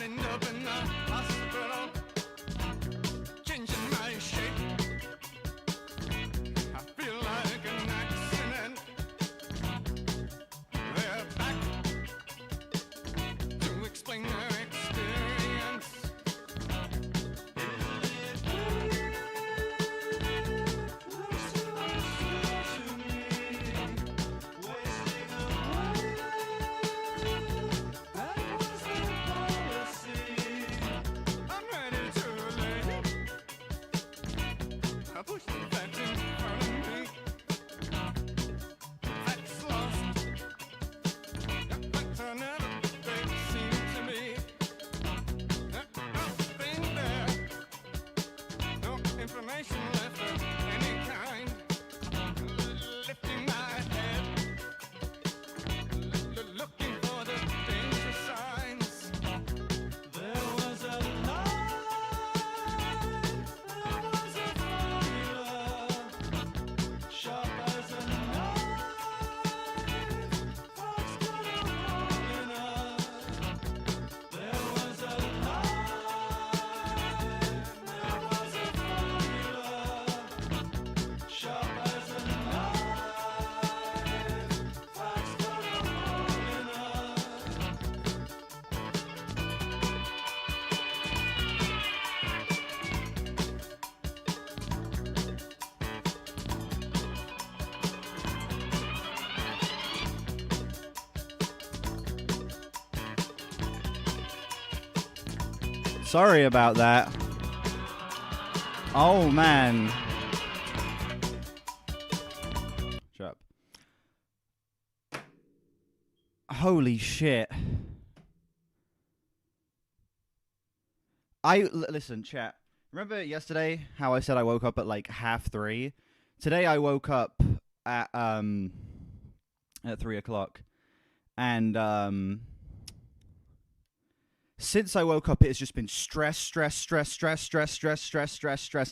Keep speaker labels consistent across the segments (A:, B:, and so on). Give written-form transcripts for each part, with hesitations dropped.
A: end up in the hospital, changing my shape. I feel like an accident. They're back to explain their experience. I'm ready to leave. I push the facts in front of me. Facts lost. Facts are never they seem to me. Nothing there. No information left of any kind. Lifting my head. Looking for the danger signs. There was a line, there was a formula, sharp as a knife. Fox got a hole in her. There was a line, there was a formula, sharp as a knife. Fox got a hole in her.
B: Sorry about that. Oh man. Shut up. Holy shit. Listen, chat. Remember yesterday how I said I woke up at like 3:30? Today I woke up at 3 o'clock. And since I woke up, it has just been stress.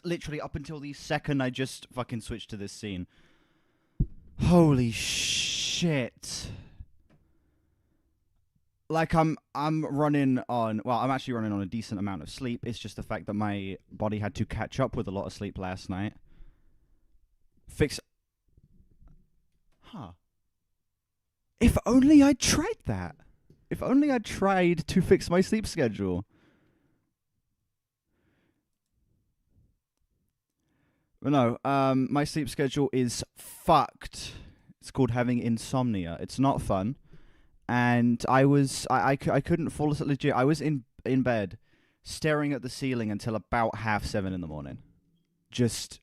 B: Literally up until the second I just fucking switched to this scene. Holy shit. Like I'm running on, well, I'm actually running on a decent amount of sleep. It's just the fact that my body had to catch up with a lot of sleep last night. If only I'd tried that. If only I'd tried to fix my sleep schedule. But no, my sleep schedule is fucked. It's called having insomnia. It's not fun. And I couldn't fall asleep. Legit, I was in bed, staring at the ceiling until about 7:30 in the morning. Just,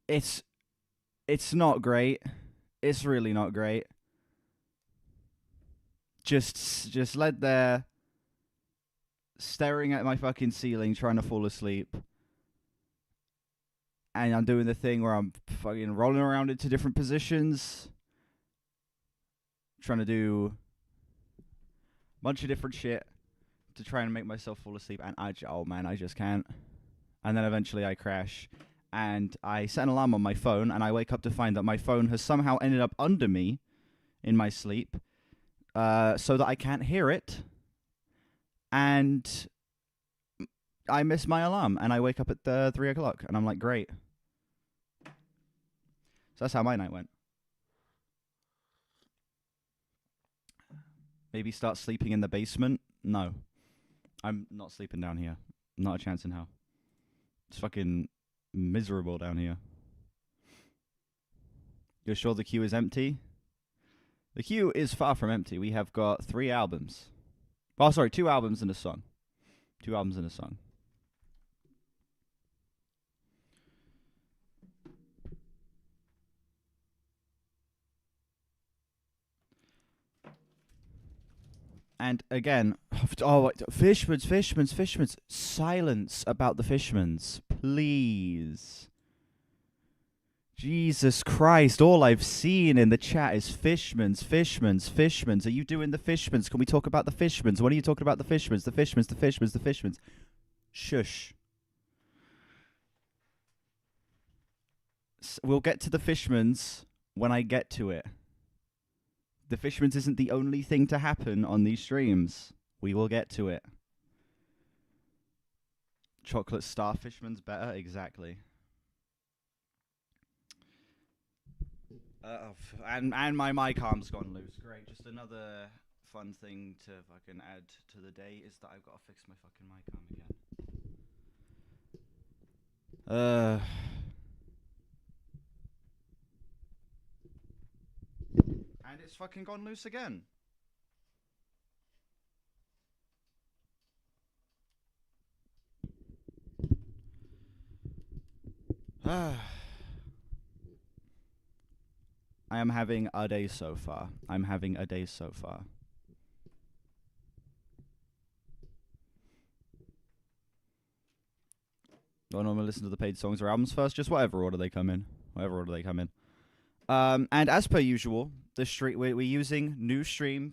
B: it's not great. It's really not great. Just led there, staring at my fucking ceiling, trying to fall asleep. And I'm doing the thing where I'm fucking rolling around into different positions, trying to do a bunch of different shit to try and make myself fall asleep. And I just can't. And then eventually I crash. And I set an alarm on my phone, and I wake up to find that my phone has somehow ended up under me in my sleep. So that I can't hear it, and I miss my alarm, and I wake up at 3 o'clock, and I'm like, great. So that's how my night went. Maybe start sleeping in the basement? No. I'm not sleeping down here. Not a chance in hell. It's fucking miserable down here. You're sure the queue is empty? The queue is far from empty. We have got 3 albums. Oh, sorry, 2 albums and a song. 2 albums and a song. And again, Fishmans. Silence about the Fishmans, please. Jesus Christ, all I've seen in the chat is Fishmans. Are you doing the Fishmans? Can we talk about the Fishmans? When are you talking about the Fishmans? The Fishmans. Shush. We'll get to the Fishmans when I get to it. The Fishmans isn't the only thing to happen on these streams. We will get to it. Chocolate Starfishman's better, exactly. And my mic arm's gone loose. Great. Just another fun thing to fucking add to the day is that I've got to fix my fucking mic arm again. And it's fucking gone loose again. I am having a day so far. I'm having a day so far. Do I normally listen to the paid songs or albums first? Just whatever order they come in. Whatever order they come in. And as per usual, we're using new stream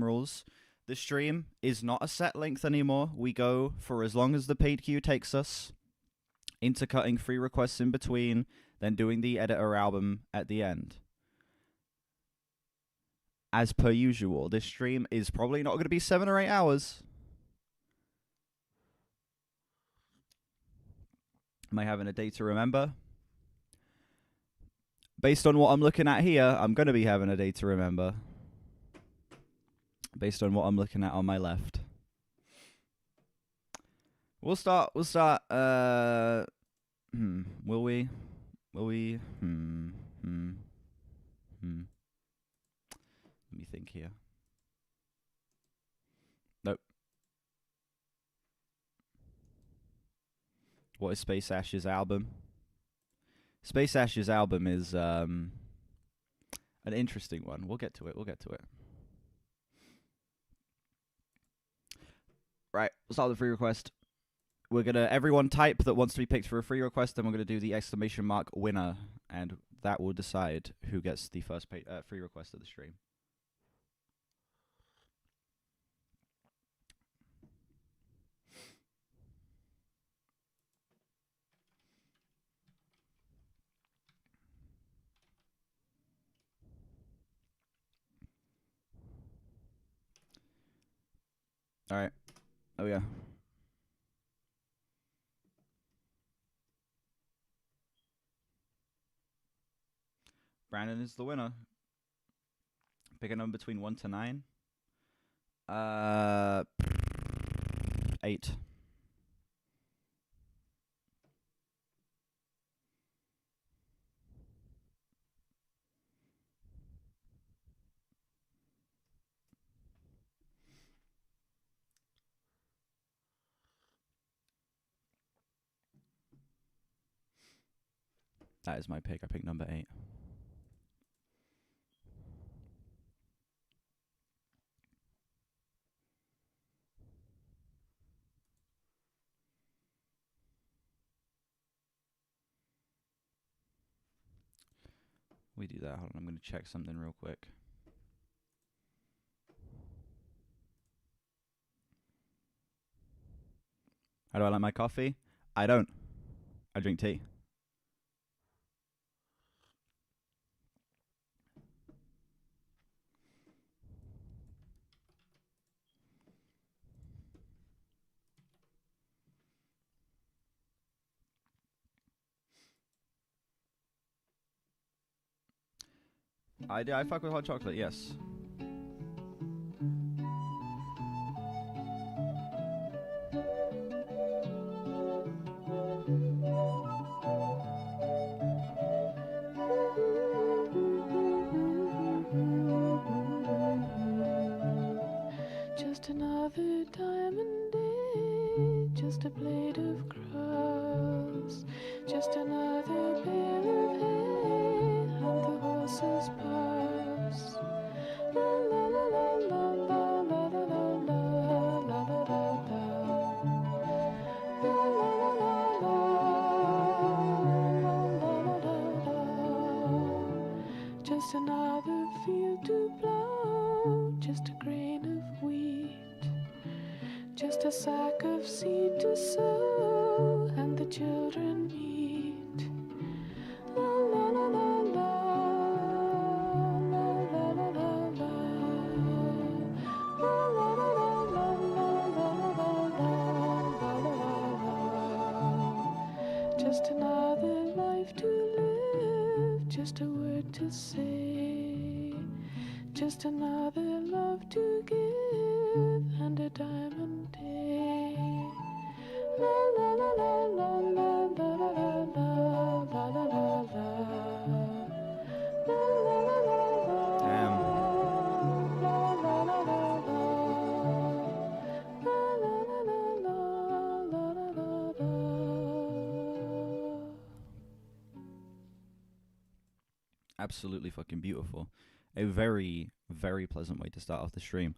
B: rules. The stream is not a set length anymore. We go for as long as the paid queue takes us, intercutting free requests in between, then doing the editor album at the end. As per usual, this stream is probably not going to be 7 or 8 hours. Am I having a day to remember? Based on what I'm looking at here, I'm going to be having a day to remember. Based on what I'm looking at on my left. We'll start, Will we? Let me think here. Nope. What is Space Ash's album? Space Ash's album is an interesting one. We'll get to it. Right, we'll start with the free request. We're gonna everyone type that wants to be picked for a free request, then we're gonna do the exclamation mark winner, and that will decide who gets the first free request of the stream. All right. Oh yeah. Brandon is the winner. Pick a number between 1 to 9. 8. That is my pick. I picked number 8. We do that. Hold on, I'm going to check something real quick. How do I like my coffee? I don't. I drink tea. I fuck with hot chocolate, yes.
C: Just another diamond day, just a blade of grass, just another bale of hay, and the horses pass. La la la la la la la la la la la la la. La la la la la. Just another field to plow, just a grain of wheat, just a sack of seed to sow, and the children eat. La la la la la, la la la la la, la la la la la, la la la la la. another love to give and a diamond day. La la la la la la la la la la la la la la.
B: Damn. Absolutely fucking beautiful. A very, very pleasant way to start off the stream.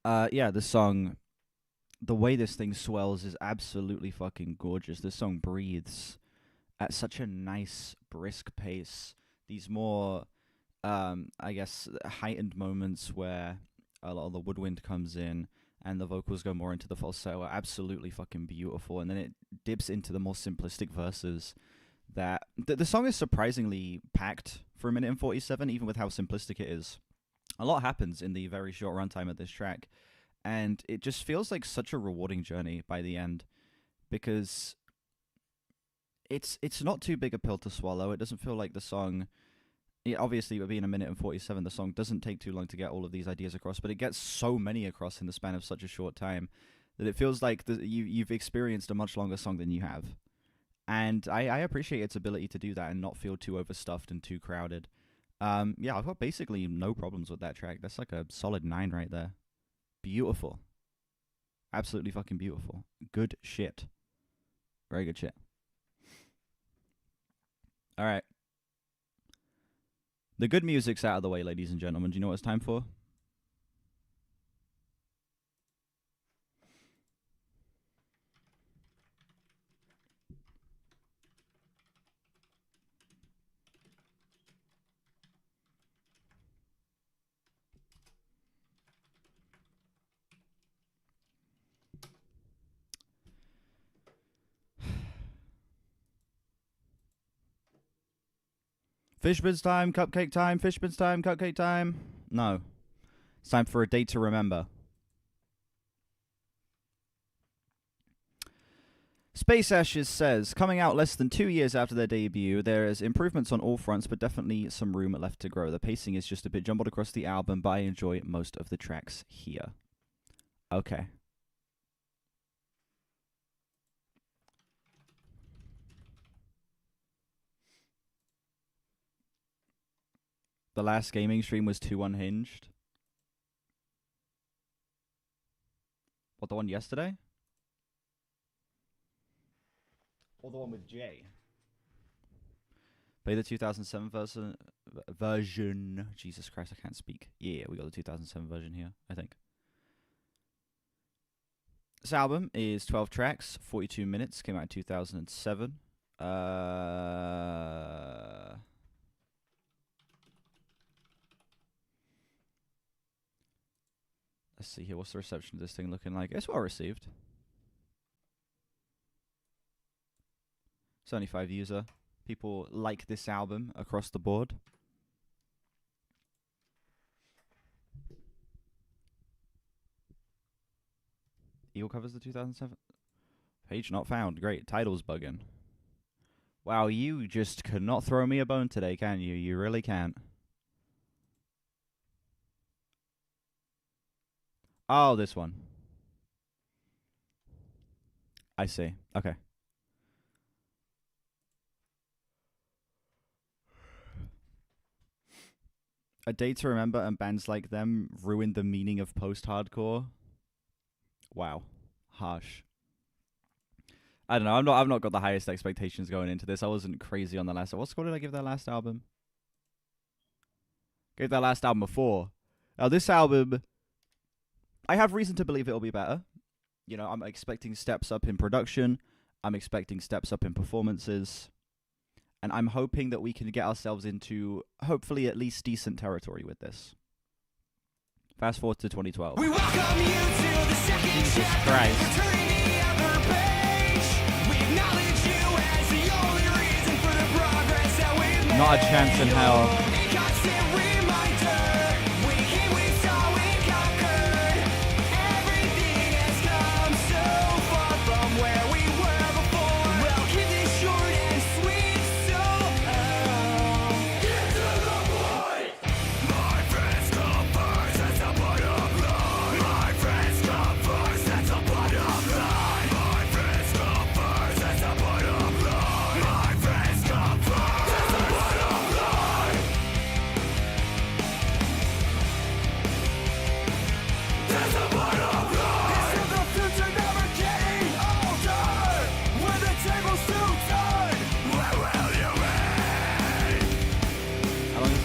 B: Yeah, this song, the way this thing swells is absolutely fucking gorgeous. This song breathes at such a nice, brisk pace. These more, I guess, heightened moments where a lot of the woodwind comes in and the vocals go more into the falsetto are absolutely fucking beautiful. And then it dips into the more simplistic verses. That the song is surprisingly packed for 1 minute and 47, even with how simplistic it is. A lot happens in the very short runtime of this track, and it just feels like such a rewarding journey by the end, because it's not too big a pill to swallow. It doesn't feel like the song, obviously, with being 1 minute and 47, the song doesn't take too long to get all of these ideas across, but it gets so many across in the span of such a short time that it feels like you've experienced a much longer song than you have. And I appreciate its ability to do that and not feel too overstuffed and too crowded. Yeah, I've got basically no problems with that track. That's like a solid 9 right there. Beautiful. Absolutely fucking beautiful. Good shit. Very good shit. Alright. The good music's out of the way, ladies and gentlemen. Do you know what it's time for? Fishbins time, cupcake time, fishbins time, cupcake time. No. It's time for a date to remember. Space Ashes says, coming out less than 2 years after their debut, there is improvements on all fronts, but definitely some room left to grow. The pacing is just a bit jumbled across the album, but I enjoy most of the tracks here. Okay. The last gaming stream was too unhinged. What, the one yesterday? Or the one with Jay? Play the 2007 version. Jesus Christ, I can't speak. Yeah, we got the 2007 version here, I think. This album is 12 tracks, 42 minutes, came out in 2007. Let's see here, what's the reception of this thing looking like? It's well received. 75 user. People like this album across the board. Eagle covers the 2007. Page not found. Great. Title's bugging. Wow, you just could not throw me a bone today, can you? You really can't. Oh, this one. I see. Okay. A Day to Remember and bands like them ruined the meaning of post-hardcore. Wow. Harsh. I don't know. I've not got the highest expectations going into this. I wasn't crazy on the last. What score did I give that last album? Gave that last album a 4. Now this album, I have reason to believe it'll be better. You know, I'm expecting steps up in production. I'm expecting steps up in performances. And I'm hoping that we can get ourselves into, hopefully, at least decent territory with this. Fast forward to 2012.
A: We welcome you to the second
B: Jesus
A: chapter.
B: Christ.
A: Turning the other page. We acknowledge you as the only reason for the progress that we've made.
B: Not a chance in hell.
A: A constant reminder. We came, we saw, we conquered. Everything has come so far from where we were before. Well, keep this short and sweet, so get to the point. My fist covers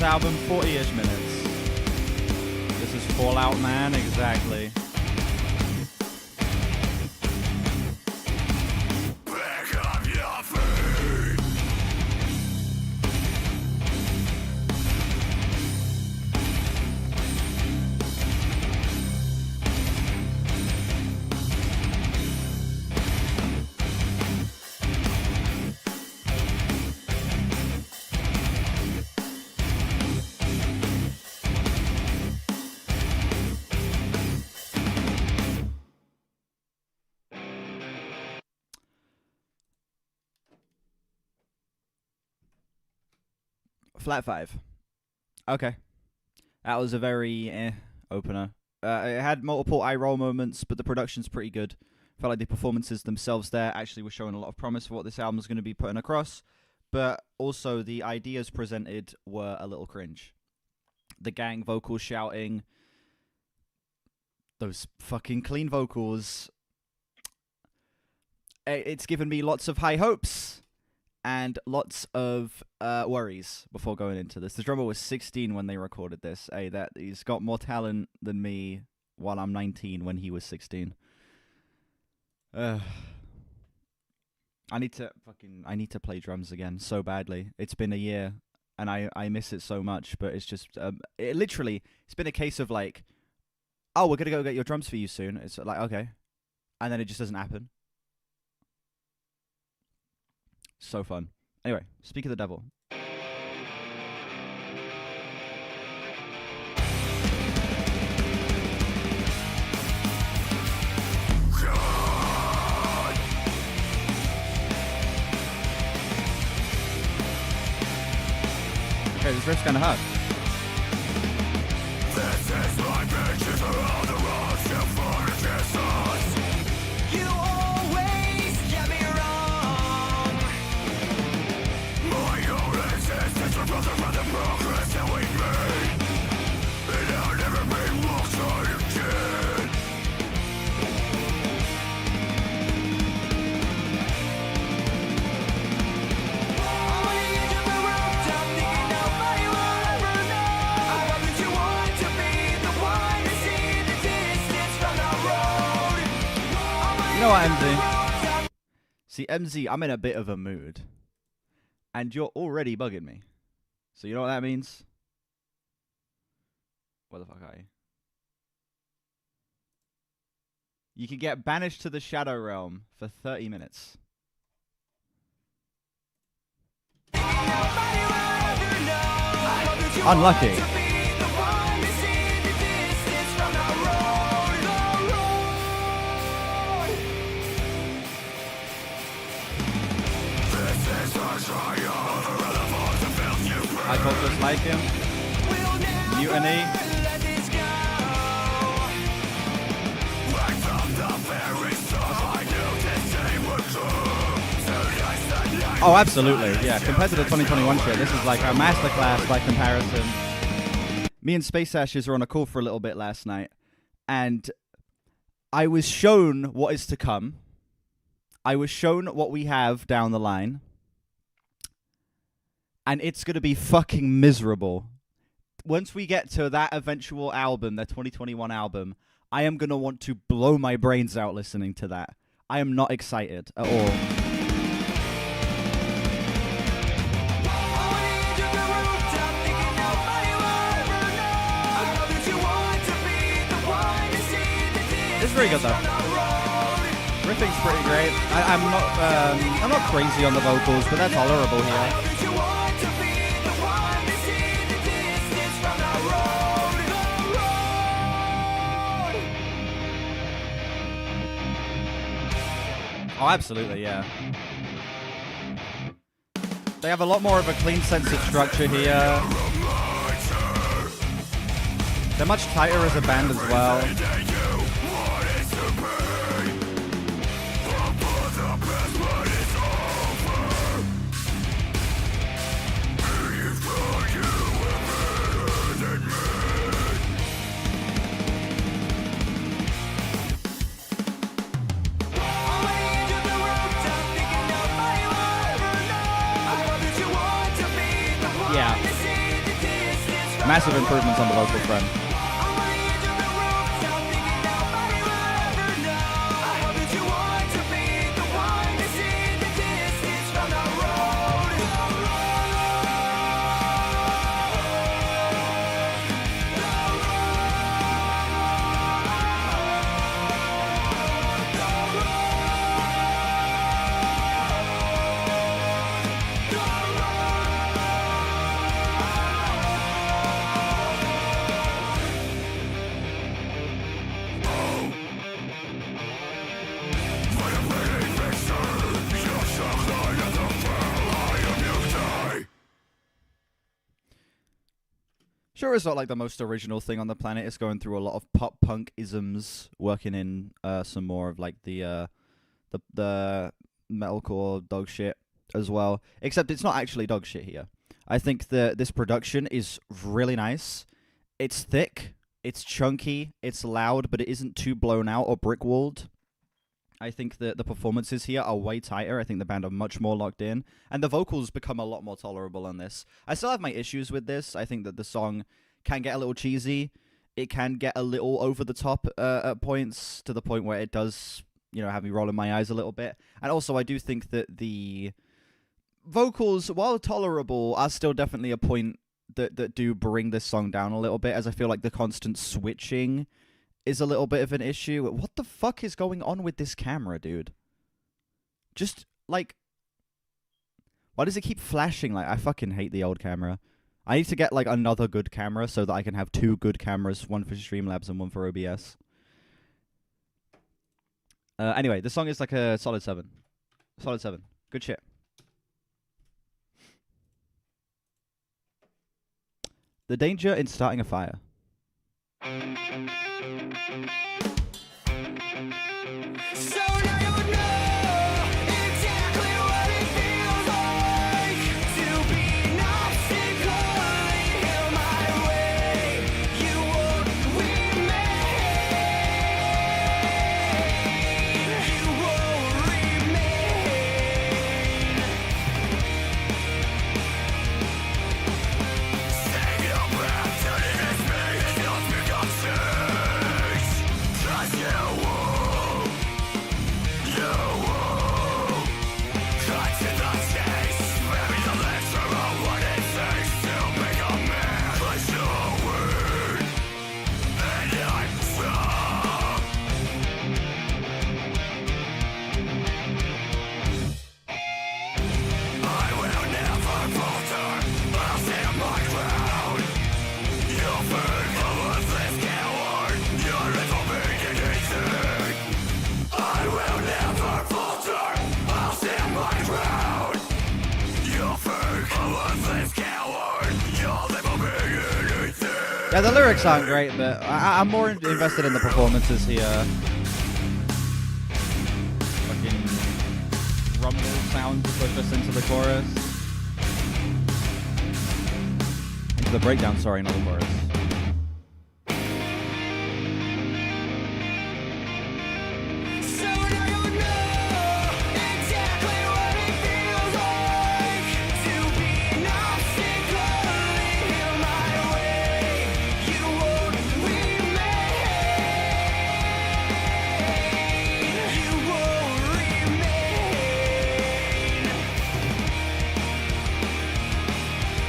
B: album, 40-ish minutes. This is Fallout Man, exactly. Flat 5. Okay. That was a very opener. It had multiple eye roll moments, but the production's pretty good. Felt like the performances themselves there actually were showing a lot of promise for what this album was going to be putting across, but also the ideas presented were a little cringe. The gang vocals shouting, those fucking clean vocals. It's given me lots of high hopes and lots of worries before going into this. The drummer was 16 when they recorded this. Hey, that he's got more talent than me while I'm 19 when he was 16. I need to play drums again so badly. It's been a year and I miss it so much, but it's just it's been a case of like, oh, we're gonna go get your drums for you soon. It's like, okay, and then it just doesn't happen. So fun. Anyway, Speak of the Devil. Okay, this riff's kinda hard.
A: You always get me wrong. My own existence reveals the progress that we made. And I'll never be lost again. On the edge of a rooftop, thinking nobody will ever know. I love that you want to be the one to see the distance from the road.
B: You know what, MZ? See, MZ, I'm in a bit of a mood. And you're already bugging me. So you know what that means? What the fuck are you? You can get banished to the Shadow Realm for 30 minutes. Unlucky. I talk just like him. Mutiny. Oh, absolutely. Yeah, compared to the 2021 shit, this is like a masterclass by comparison. Me and Space Ashes were on a call for a little bit last night, and I was shown what is to come. I was shown what we have down the line. And it's going to be fucking miserable. Once we get to that eventual album, the 2021 album, I am going to want to blow my brains out listening to that. I am not excited at all. It's very good though. Riffing's pretty great. I'm not crazy on the vocals, but they're tolerable here. Oh, absolutely, yeah. They have a lot more of a clean sense of structure here. They're much tighter as a band as well. Massive improvements on the vocal front.
A: I'm on the edge of the roof, stop thinking nobody will ever know. I hope that you want to be the one to see the distance from the road.
B: Sure, it's not like the most original thing on the planet. It's going through a lot of pop punk isms, working in some more of like the metalcore dog shit as well. Except it's not actually dog shit here. I think that this production is really nice. It's thick, it's chunky, it's loud, but it isn't too blown out or brick-walled. I think that the performances here are way tighter. I think the band are much more locked in. And the vocals become a lot more tolerable on this. I still have my issues with this. I think that the song can get a little cheesy. It can get a little over the top at points, to the point where it does, you know, have me rolling my eyes a little bit. And also, I do think that the vocals, while tolerable, are still definitely a point that do bring this song down a little bit, as I feel like the constant switching is a little bit of an issue. What the fuck is going on with this camera, dude? Just, like, why does it keep flashing? Like, I fucking hate the old camera. I need to get, like, another good camera so that I can have two good cameras, one for Streamlabs and one for OBS. Anyway, this song is like a solid 7. Solid 7. Good shit. The danger in starting a fire.
A: So now you know exactly what it feels like to be an obstacle in my way. You won't remain. You won't remain. Take your breath to this me, it's not become six. 'Cause you cut to the chase, maybe the lesser of what it takes to make a man. Push forward, and I'm strong. I will never falter, I'll stand my ground. You'll burn a worthless coward, you're little beginning. I will never falter, I'll stand my ground. You're fake, a worthless coward, you'll never be anything.
B: Yeah, the lyrics aren't great, but I'm more invested in the performances here. Fucking rumble sound to push us into the chorus. Into the breakdown, sorry, not the chorus.
A: So now you know exactly what it feels like to be an obstacle in my way. You won't remain. You won't remain.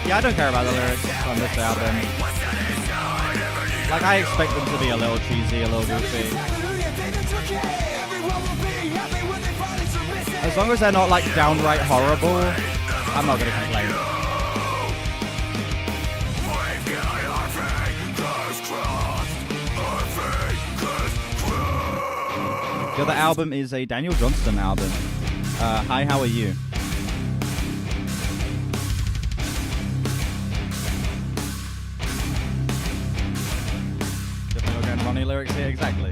B: Yeah, I don't care about the lyrics on this album. Like, I expect them to be a little cheesy, a little goofy. As long as they're not, like, downright horrible, I'm not gonna complain. The other album is a Daniel Johnston album. Hi, how are you? Definitely not going Ronnie lyrics here, exactly.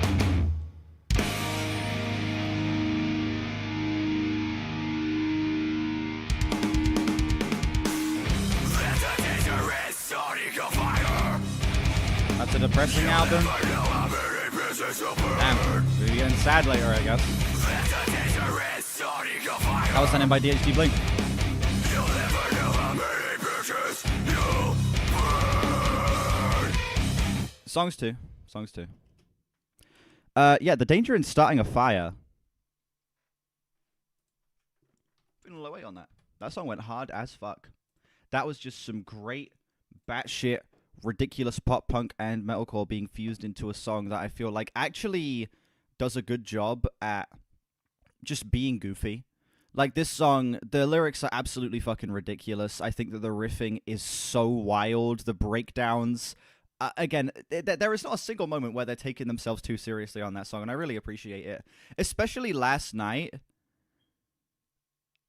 B: That's a depressing album. Damn, we're getting sad later, I guess. That was sent in by DHD Blink. Songs too. Yeah, the danger in starting a fire. Been a little way on that. That song went hard as fuck. That was just some great batshit ridiculous pop punk and metalcore being fused into a song that I feel like actually does a good job at just being goofy. Like this song, the lyrics are absolutely fucking ridiculous. I think that the riffing is so wild. The breakdowns, again, there is not a single moment where they're taking themselves too seriously on that song, and I really appreciate it. Especially last night,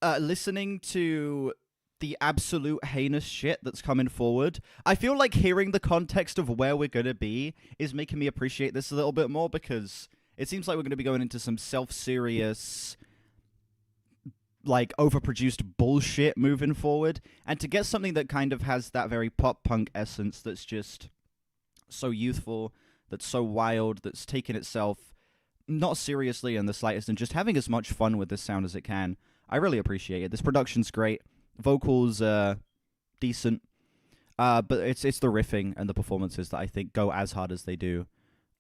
B: listening to the absolute heinous shit that's coming forward. I feel like hearing the context of where we're gonna be is making me appreciate this a little bit more, because it seems like we're gonna be going into some self-serious, like, overproduced bullshit moving forward. And to get something that kind of has that very pop-punk essence that's just so youthful, that's so wild, that's taking itself not seriously in the slightest, and just having as much fun with this sound as it can, I really appreciate it. This production's great. Vocals decent, but it's the riffing and the performances that I think go as hard as they do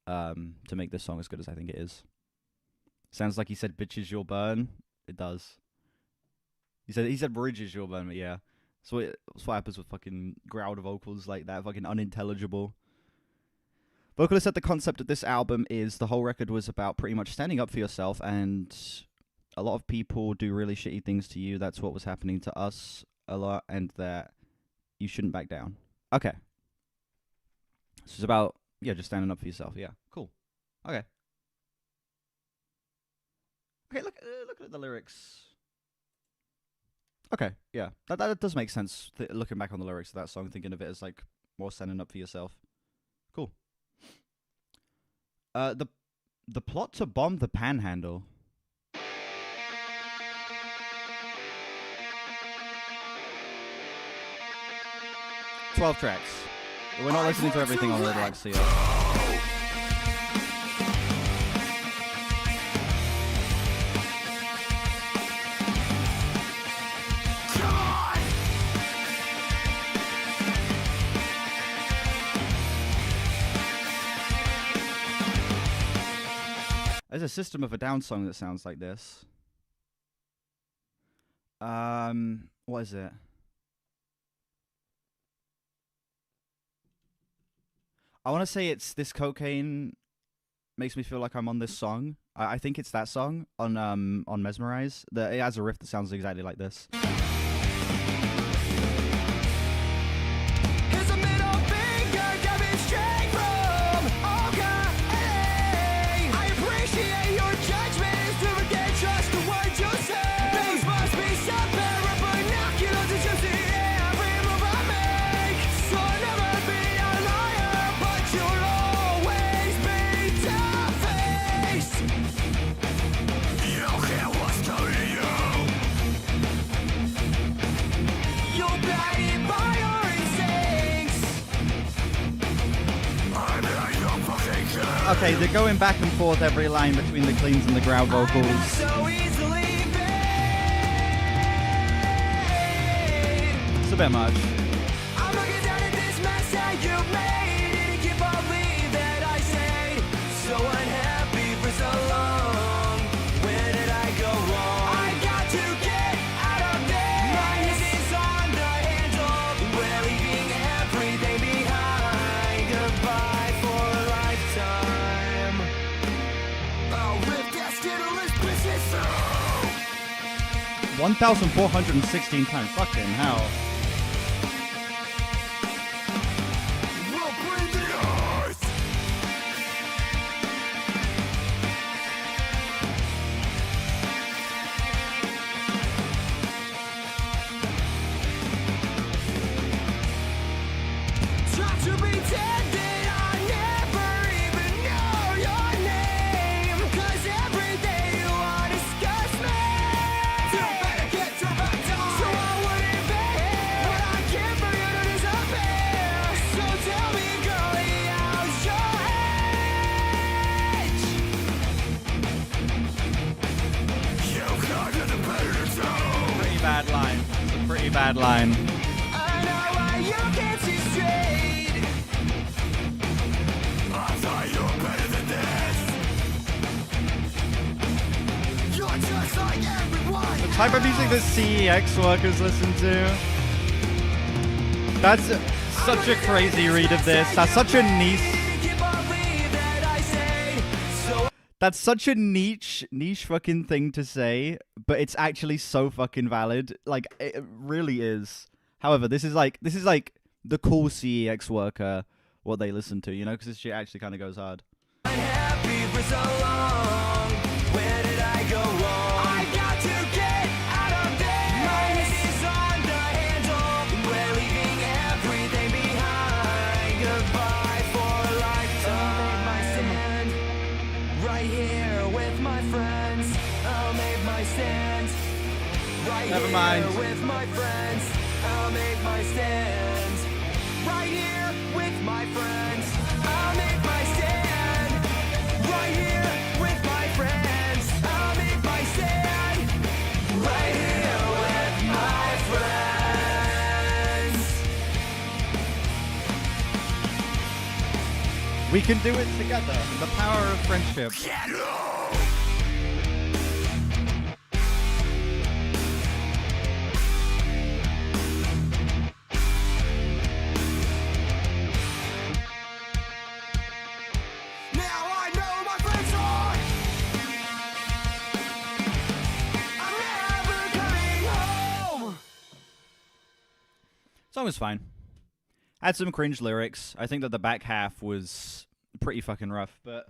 B: to make this song as good as I think it is. Sounds like he said "bitches you'll burn." It does. He said "bridges you'll burn," but yeah. So that's what happens with fucking growled vocals like that, fucking unintelligible. Vocalist said the concept of this album is the whole record was about pretty much standing up for yourself, and a lot of people do really shitty things to you. That's what was happening to us a lot, and that you shouldn't back down. Okay. This is about, yeah, just standing up for yourself. Yeah, cool. Okay. Okay, look at the lyrics. Okay, yeah. That does make sense, looking back on the lyrics of that song, thinking of it as, like, more standing up for yourself. Cool. The plot to bomb the Panhandle. 12 tracks. We're not listening to everything on Little Axia. There's a System of a Down song that sounds like this. What is it? I want to say it's This Cocaine Makes Me Feel Like I'm on This Song. I think it's that song on Mesmerize. It has a riff that sounds exactly like this.
A: Here's a middle finger coming straight from OKA. I appreciate your judgment. Never can trust the words you say. These must be some pair of binoculars that you see every move I make. So I'll never be a liar, but you'll always be tough-faced. You can't what's telling you. You're blinded by your instincts. I'm a young fucking
B: Okay, they're going back and forth every line between the cleans and the growl vocals.
A: so easily bait.
B: It's a bit much.
A: I'm looking down at this mess that you made. And can't believe that I stayed so unhappy for so long. Where did I go wrong? I got to get out of there. My head is on the handle. We're leaving everything behind. Goodbye for a lifetime. I'll rip that skittleless business through.
B: 1,416 times. Fucking hell.
A: We'll bring the earth. Try to pretend that I never even know your name. 'Cause every day you wanna discuss me. So I wouldn't bear what I care for you to disappear. So tell me, girlie, how's your edge? You got an better
B: Pretty bad line. It's a pretty bad line.
A: I know why you can't see straight.
B: type of music that CEX workers listen to. That's such a crazy read of this. That's such a niche. That's such a niche fucking thing to say, but it's actually so fucking valid. Like, it really is. However, this is like the cool CEX worker, what they listen to, you know, because this shit actually kind of goes hard.
A: Unhappy for so long. Where did I go wrong? I got to get out of there. My head is on the handle. We're leaving everything behind. Goodbye for a lifetime. I'll make my stand right here with my friends. I'll make my stand right
B: Never
A: here
B: mind.
A: with my friends. I'll make my stand right here with my friends. I'll make my stand right here with my friends. I'll make my stand right here with my friends.
B: We can do it together. The power of friendship.
A: Now I know my friends are. I'm never coming home.
B: Song was fine. Had some cringe lyrics. I think that the back half was pretty fucking rough, but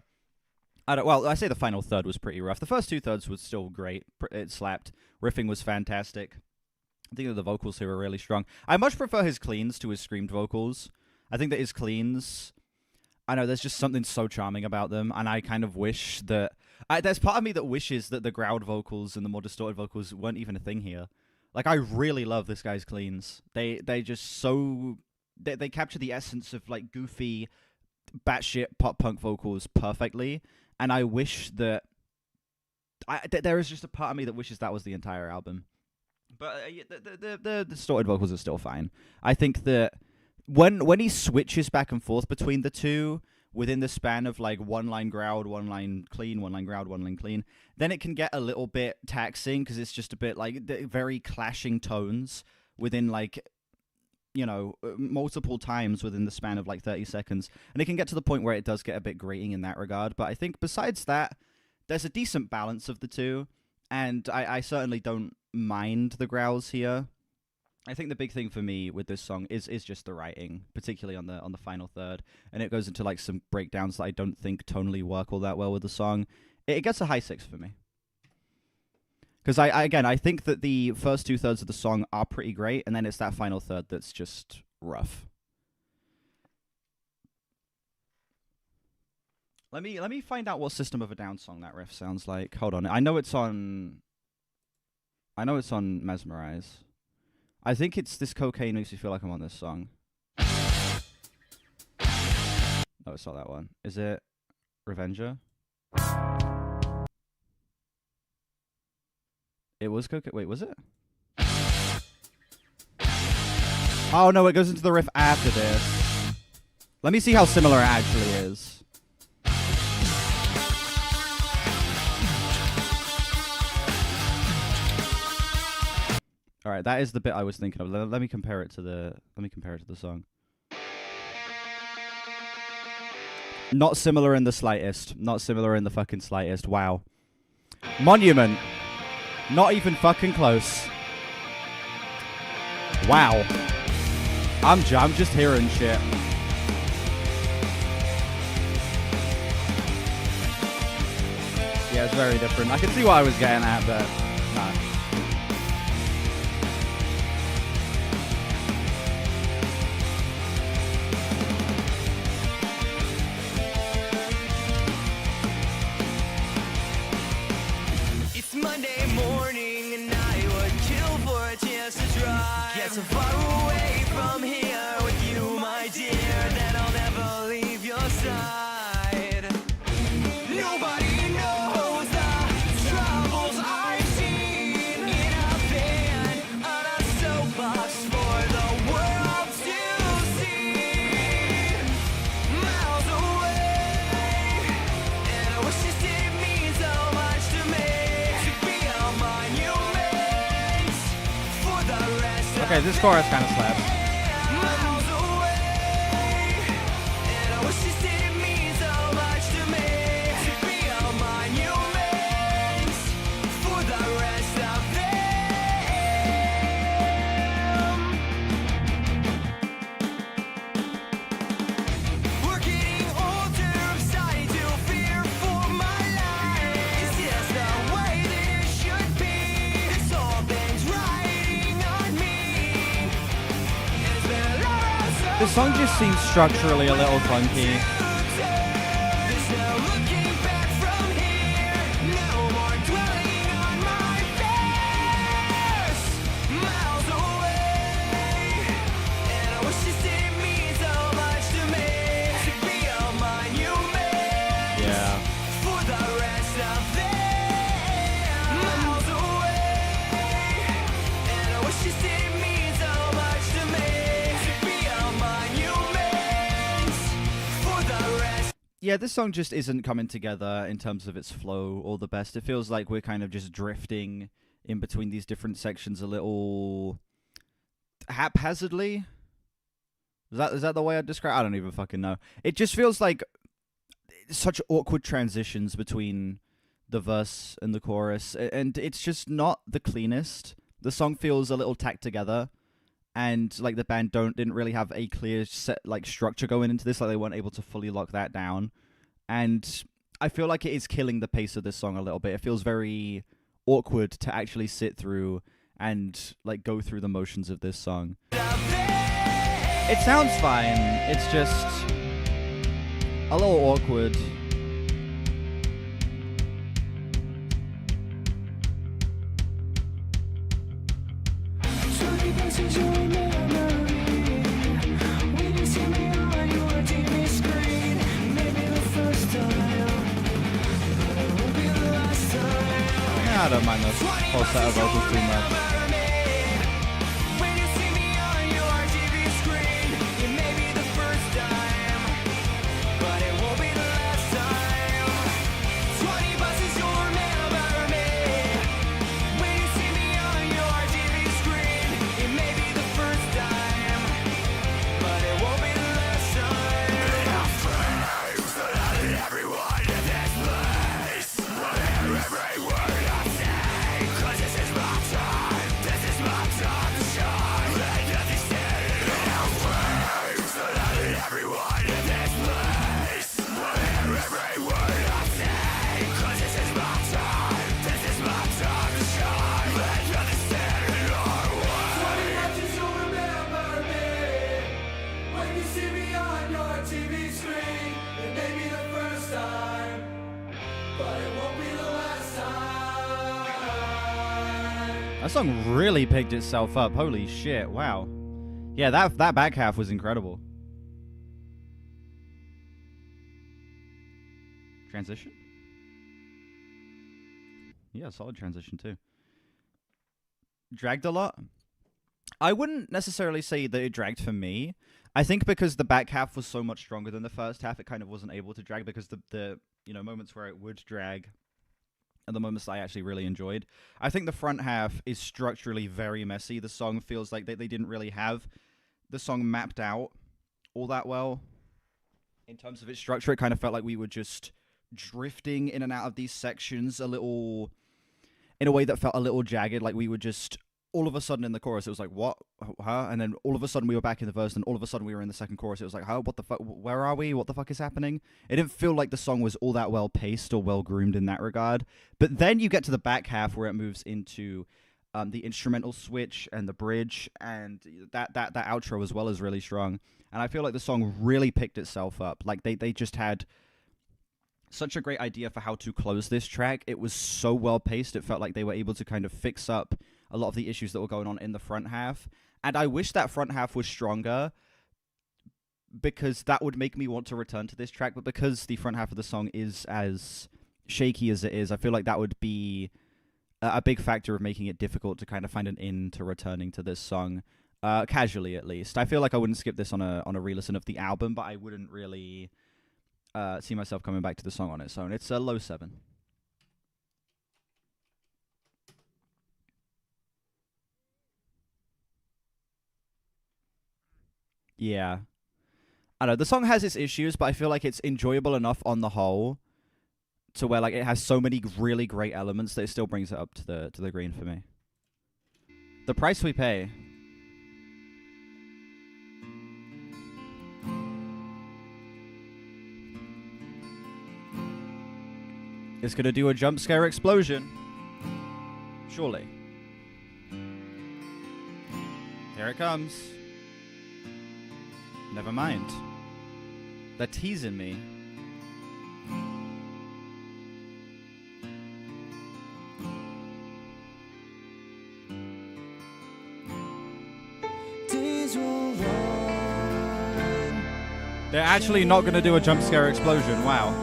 B: I say the final third was pretty rough. The first 2/3 was still great. It slapped. Riffing was fantastic. I think that the vocals here were really strong. I much prefer his cleans to his screamed vocals. I think that his cleans, I know there's just something so charming about them, and I kind of wish that there's part of me that wishes that the growled vocals and the more distorted vocals weren't even a thing here. Like, I really love this guy's cleans. They just so they capture the essence of like goofy, batshit pop punk vocals perfectly, and I wish that there is just a part of me that wishes that was the entire album. But the distorted vocals are still fine. I think that when he switches back and forth between the two within the span of like one line growled, one line clean, one line growled, one line clean, then it can get a little bit taxing because it's just a bit like very clashing tones within like, you know, multiple times within the span of like 30 seconds. And it can get to the point where it does get a bit grating in that regard. But I think besides that, there's a decent balance of the two. And I certainly don't mind the growls here. I think the big thing for me with this song is just the writing, particularly on the final third. And it goes into like some breakdowns that I don't think tonally work all that well with the song. It gets a high 6 for me. Because I think that the first 2/3 of the song are pretty great, and then it's that final third that's just rough. Let me find out what System of a Down song that riff sounds like. Hold on. I know it's on Mesmerize. I think it's This Cocaine Makes Me Feel Like I'm on this song. No, it's not that one. Is it Revenger? It was cocaine. Wait, was it? Oh no, it goes into the riff after this. Let me see how similar it actually is. All right, that is the bit I was thinking of. Let me compare it to the song. Not similar in the slightest. Not similar in the fucking slightest. Wow. Monument. Not even fucking close. Wow. I'm just hearing shit. Yeah, it's very different. I can see what I was getting at, but nah.
A: It's Monday morning and I would kill for a chance to drive. Get so far away from here with you, my dear, that I'll never leave your side. Nobody knows the troubles I've seen in a van on a soapbox for the world to see. Miles away, and I wish this didn't mean so much to me. To be a monument.
D: Okay, this chorus kind of slaps.
A: miles away. And I wish this didn't mean so much to me. To be a monument for the rest of them. We're getting older, I'm starting to fear for my life. Is this the way that it should be? This whole thing's riding on me. It's been a long
D: This song just seems structurally a little clunky.
A: There's no looking back from here. No more dwelling on my fears. Miles away, and I wish this didn't mean so much to me. To be a monument
D: Yeah.
A: for the rest of them. Miles away, and I wish this didn't mean so much to me. To be a monument for the rest.
B: Yeah, this song just isn't coming together in terms of its flow or the best. It feels like we're kind of just drifting in between these different sections a little haphazardly. Is that the way I'd describe? I don't even fucking know. It just feels like such awkward transitions between the verse and the chorus, and it's just not the cleanest. The song feels a little tacked together, and like the band didn't really have a clear set like structure going into this. Like they weren't able to fully lock that down, and I feel like it is killing the pace of this song a little bit. It feels very awkward to actually sit through and like go through the motions of this song. It sounds fine. It's just a little awkward. Yeah, I don't mind this whole set of vocals too much.
A: When you see me on your TV screen, it may be the first time, but it won't be the last time. 20 buses you'll remember me. When you see me on your TV screen, it may be the first time, but it won't be the last time. Everyone in this place, every word I say, 'cause this is my time. This is my time to shine. Let nothing stand in our way. So let everyone in this place, every word I say, 'cause this is my time. This is my time to shine. Let nothing stand in our way. 20 watches you'll remember me. When you see me on your TV screen, it may be the first time, but it won't be the last time.
B: That song really picked itself up. Holy shit! Wow. Yeah, that back half was incredible. Transition? Yeah, solid transition too. Dragged a lot? I wouldn't necessarily say that it dragged for me. I think because the back half was so much stronger than the first half, it kind of wasn't able to drag because the moments where it would drag and the moments that I actually really enjoyed. I think the front half is structurally very messy. The song feels like they didn't really have the song mapped out all that well. In terms of its structure, it kind of felt like we were just drifting in and out of these sections a little, in a way that felt a little jagged, like we were just, all of a sudden in the chorus, it was like, what? Huh? And then all of a sudden we were back in the verse, and all of a sudden we were in the second chorus. It was like, huh? What the fuck? Where are we? What the fuck is happening? It didn't feel like the song was all that well paced or well groomed in that regard. But then you get to the back half where it moves into the instrumental switch and the bridge, and that outro as well is really strong. And I feel like the song really picked itself up. Like they just had such a great idea for how to close this track. It was so well paced. It felt like they were able to kind of fix up a lot of the issues that were going on in the front half. And I wish that front half was stronger, because that would make me want to return to this track. But because the front half of the song is as shaky as it is, I feel like that would be a big factor of making it difficult to kind of find an in to returning to this song, casually at least. I feel like I wouldn't skip this on a re-listen of the album, but I wouldn't really see myself coming back to the song on its own. It's a low 7. Yeah. I don't know, the song has its issues, but I feel like it's enjoyable enough on the whole to where like it has so many really great elements that it still brings it up to the green for me. The Price We Pay. It's gonna do a jump scare explosion. Surely. Here it comes. Never mind. They're teasing me. They're actually not going to do a jump scare explosion. Wow.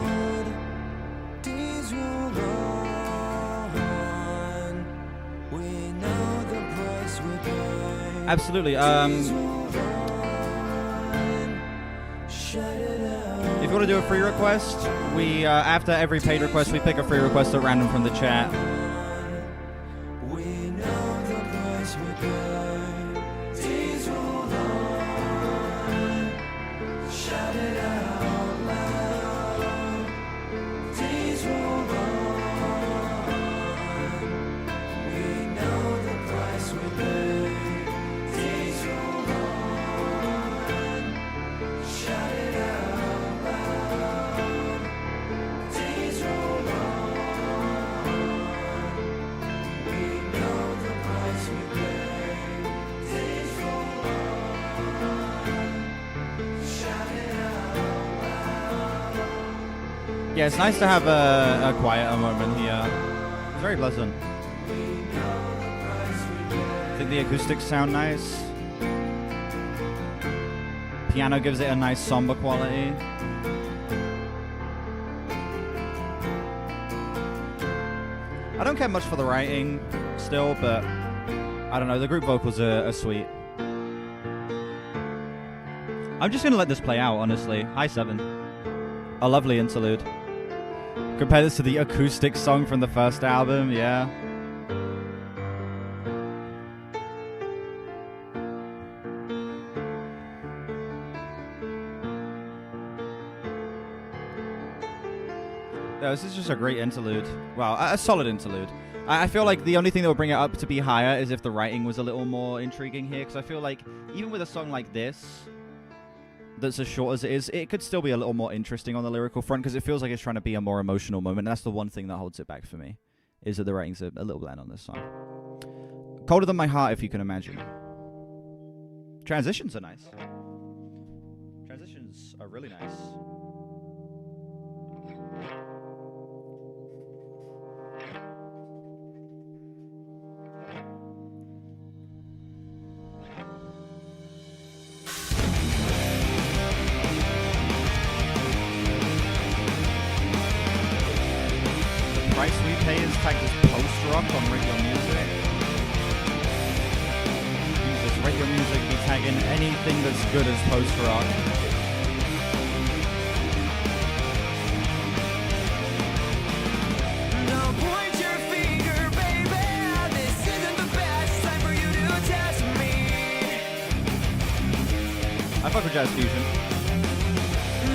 B: Absolutely. If you want to do a free request, we after every paid request, we pick a free request at random from the chat. Yeah, it's nice to have a quieter moment here. It's very pleasant. I think the acoustics sound nice. Piano gives it a nice somber quality. I don't care much for the writing still, but I don't know, the group vocals are sweet. I'm just gonna let this play out, honestly. High 7. A lovely interlude. Compare this to the acoustic song from the first album, yeah. Yeah, this is just a great interlude. Well, a solid interlude. I feel like the only thing that would bring it up to be higher is if the writing was a little more intriguing here, because I feel like even with a song like this, that's as short as it is, it could still be a little more interesting on the lyrical front, because it feels like it's trying to be a more emotional moment, and that's the one thing that holds it back for me, is that the writing's a little bland on this song. Colder Than My Heart, if you can imagine. Transitions are nice. Transitions are really nice. Price We Pay is tagged as post-rock on Radio Music. Jesus, Radio Music be tagging anything that's good as post-rock.
A: Don't point your finger, baby. This isn't the best time for you to test me.
B: I fuck with Jazz Fusion.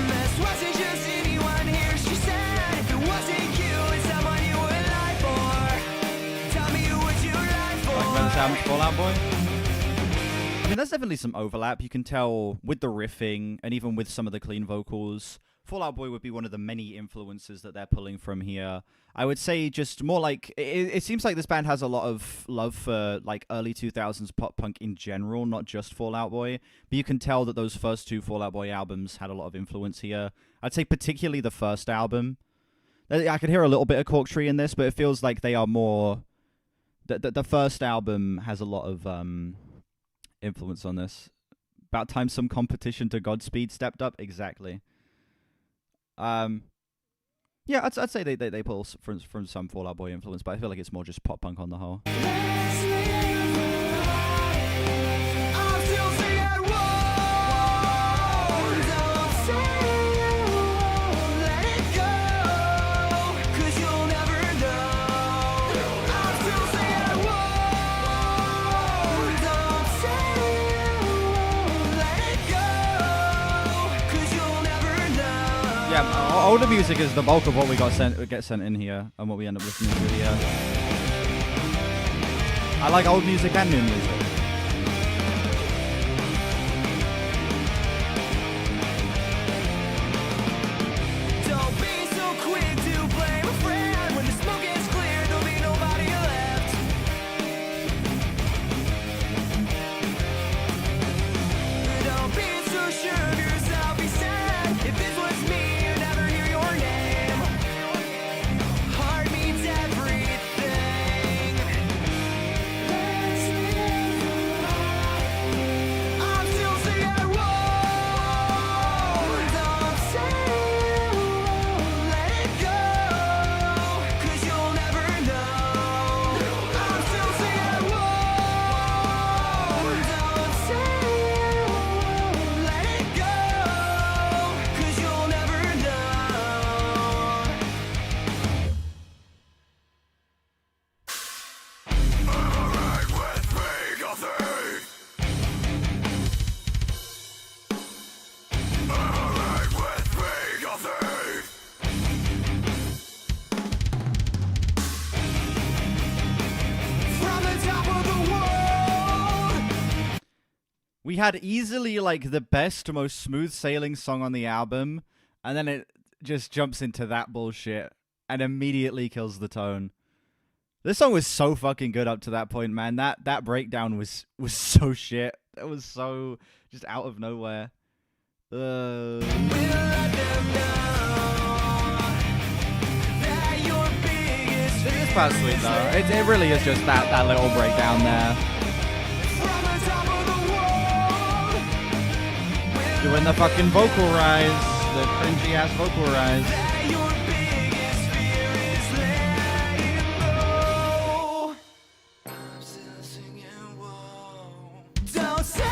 A: This wasn't just anyone here, she said. If it wasn't you, it's someone you would lie for. Tell me who would you lie for?
B: Like Remember Sound Fall Out Boy? I mean, there's definitely some overlap. You can tell with the riffing and even with some of the clean vocals. Fall Out Boy would be one of the many influences that they're pulling from here. I would say just more like, it seems like this band has a lot of love for like early 2000s pop punk in general, not just Fall Out Boy. But you can tell that those first two Fall Out Boy albums had a lot of influence here. I'd say particularly the first album. I could hear a little bit of Corkscrew in this, but it feels like they are more... The first album has a lot of influence on this. About time some competition to Godspeed stepped up. Exactly. Yeah, I'd say they pull from some Fall Out Boy influence, but I feel like it's more just pop punk on the whole.
A: I'm still singing, whoa. Don't say you won't let it go, 'cause you'll never know. I'm still singing, whoa. Don't say you won't let it go.
B: older music is the bulk of what we get sent in here and what we end up listening to here. I like old music and new music.
A: Don't be so quick to blame a friend. When the smoke is clear, there'll be nobody left. Don't be so sure of yourself, be sad. If this was me, you'd never hear your name. Heart means everything. I'm still singing, whoa. Don't say you won't let it go, 'cause you'll never know. I'm still singing, whoa. Don't say you won't let it go, 'cause you'll never know. From the top of the world.
B: We had easily like the best, most smooth sailing song on the album, and then it just jumps into that bullshit and immediately kills the tone. This song was so fucking good up to that point, man. That breakdown was so shit. That was so just out of nowhere.
A: We'll let them know that your biggest
B: It is quite sweet though. It really is just that little breakdown there.
A: from the top of the world.
B: Doing the fucking vocal rise, the cringy ass vocal rise.
A: That your biggest fear is letting go. I'm still singing, whoa. Don't say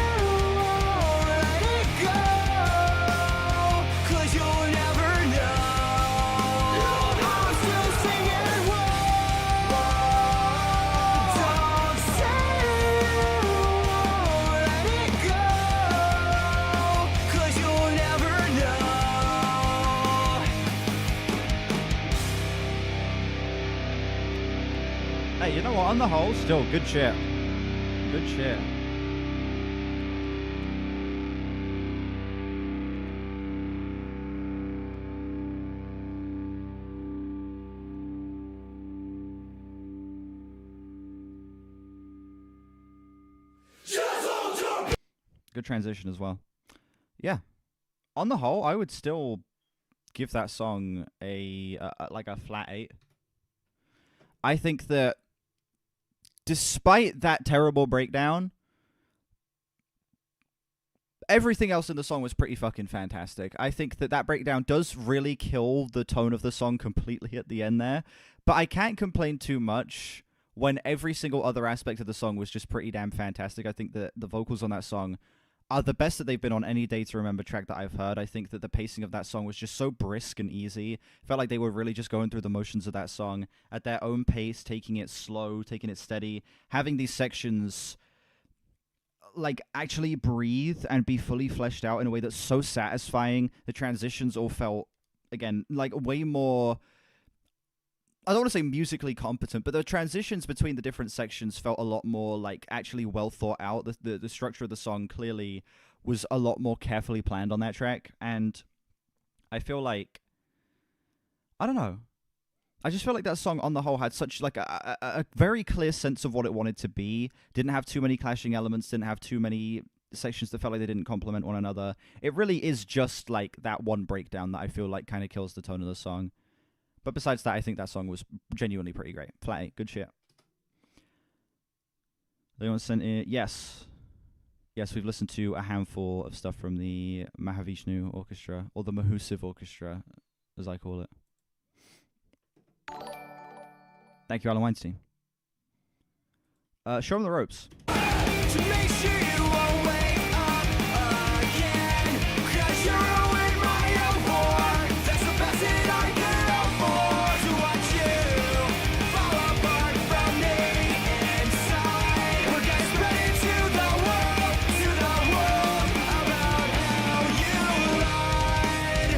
A: you won't let it go, 'cause you'll never know. I'm still singing, whoa. Don't say you won't let it go, 'cause you'll never know.
B: Hey, you know what? On the whole, still good shit. Good shit. Good transition as well. Yeah. On the whole, I would still give that song a like a flat 8. I think that despite that terrible breakdown, everything else in the song was pretty fucking fantastic. I think that breakdown does really kill the tone of the song completely at the end there, but I can't complain too much when every single other aspect of the song was just pretty damn fantastic. I think that the vocals on that song are the best that they've been on any Day to Remember track that I've heard. I think that the pacing of that song was just so brisk and easy. Felt like they were really just going through the motions of that song at their own pace, taking it slow, taking it steady, having these sections like actually breathe and be fully fleshed out in a way that's so satisfying. The transitions all felt, again, like way more, I don't want to say musically competent, but the transitions between the different sections felt a lot more like actually well thought out. The structure of the song clearly was a lot more carefully planned on that track, and I feel like, I don't know, I just feel like that song on the whole had such like a very clear sense of what it wanted to be. Didn't have too many clashing elements, didn't have too many sections that felt like they didn't complement one another. It really is just like that one breakdown that I feel like kind of kills the tone of the song. But besides that, I think that song was genuinely pretty great. Flat 8, good shit. Anyone sent in? Yes. Yes, we've listened to a handful of stuff from the Mahavishnu Orchestra, or the Mahusiv Orchestra, as I call it. Thank you, Alan Weinstein. Show 'em the ropes.
A: To make sure you won't wake up again, 'cause you're ruining my own war. That's the best that I can hope for. To watch you fall apart from the inside. We're gonna spread it to the world about how you lied.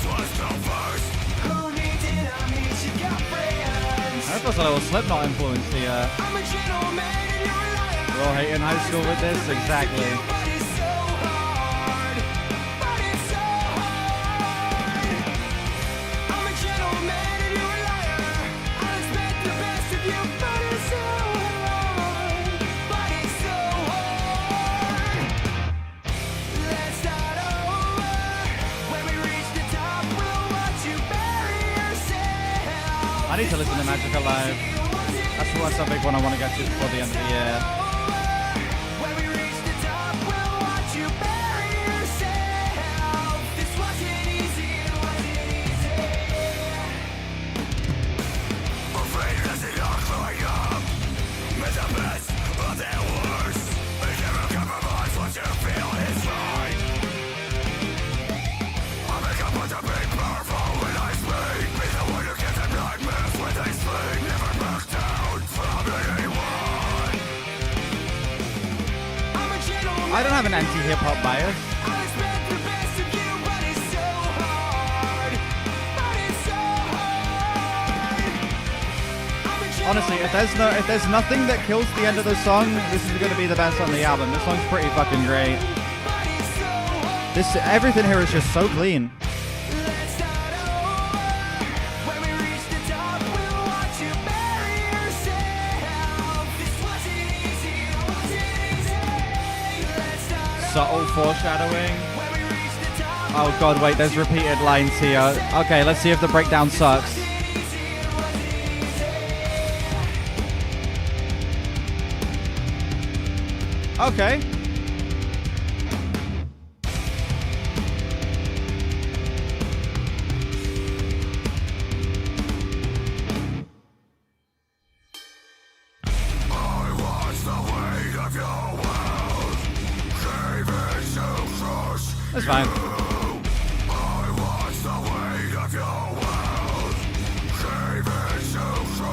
A: Who needs enemies? You got friends.
D: That was a little Slipknot influence here.
A: I'm a gentleman and you're a liar.
D: We're all hating high school with this, exactly.
A: But it's so hard. But it's so hard. I'm a gentleman and you're a liar. I'll expect the best of you, but it's so hard. But it's so hard. Let's start over. When we reach the top, we'll watch you bury yourself.
D: I need to listen to Magic Alive. That's a big one I want to get to before the end of the year.
A: When we reach the top, we'll watch you bury yourself. This wasn't easy, it wasn't easy. Afraid as the young growing up, with the best of their worst. They never compromise what you feel is right. I make up with the big powerful when I speak. Be the one who gives them nightmares when they sleep. Never back down from anyone. I'm a gentleman.
D: I don't have an anti-hip hop bias.
A: I expect the best of you, but it's so hard. But it's so hard. I'm a
D: Honestly,
A: gentleman.
D: if there's nothing that kills the end of the song, this is gonna be the best on the album. This song's pretty fucking great.
A: But it's so hard.
D: Everything here is just so clean.
A: Let's start over. When we reach the top, we'll watch you bury yourself. This wasn't easy, it wasn't easy. Let's start
D: Subtle foreshadowing.
A: when we reach the top.
D: Oh god, wait, there's repeated lines here. Okay, let's see if the breakdown sucks. Okay. That's fine.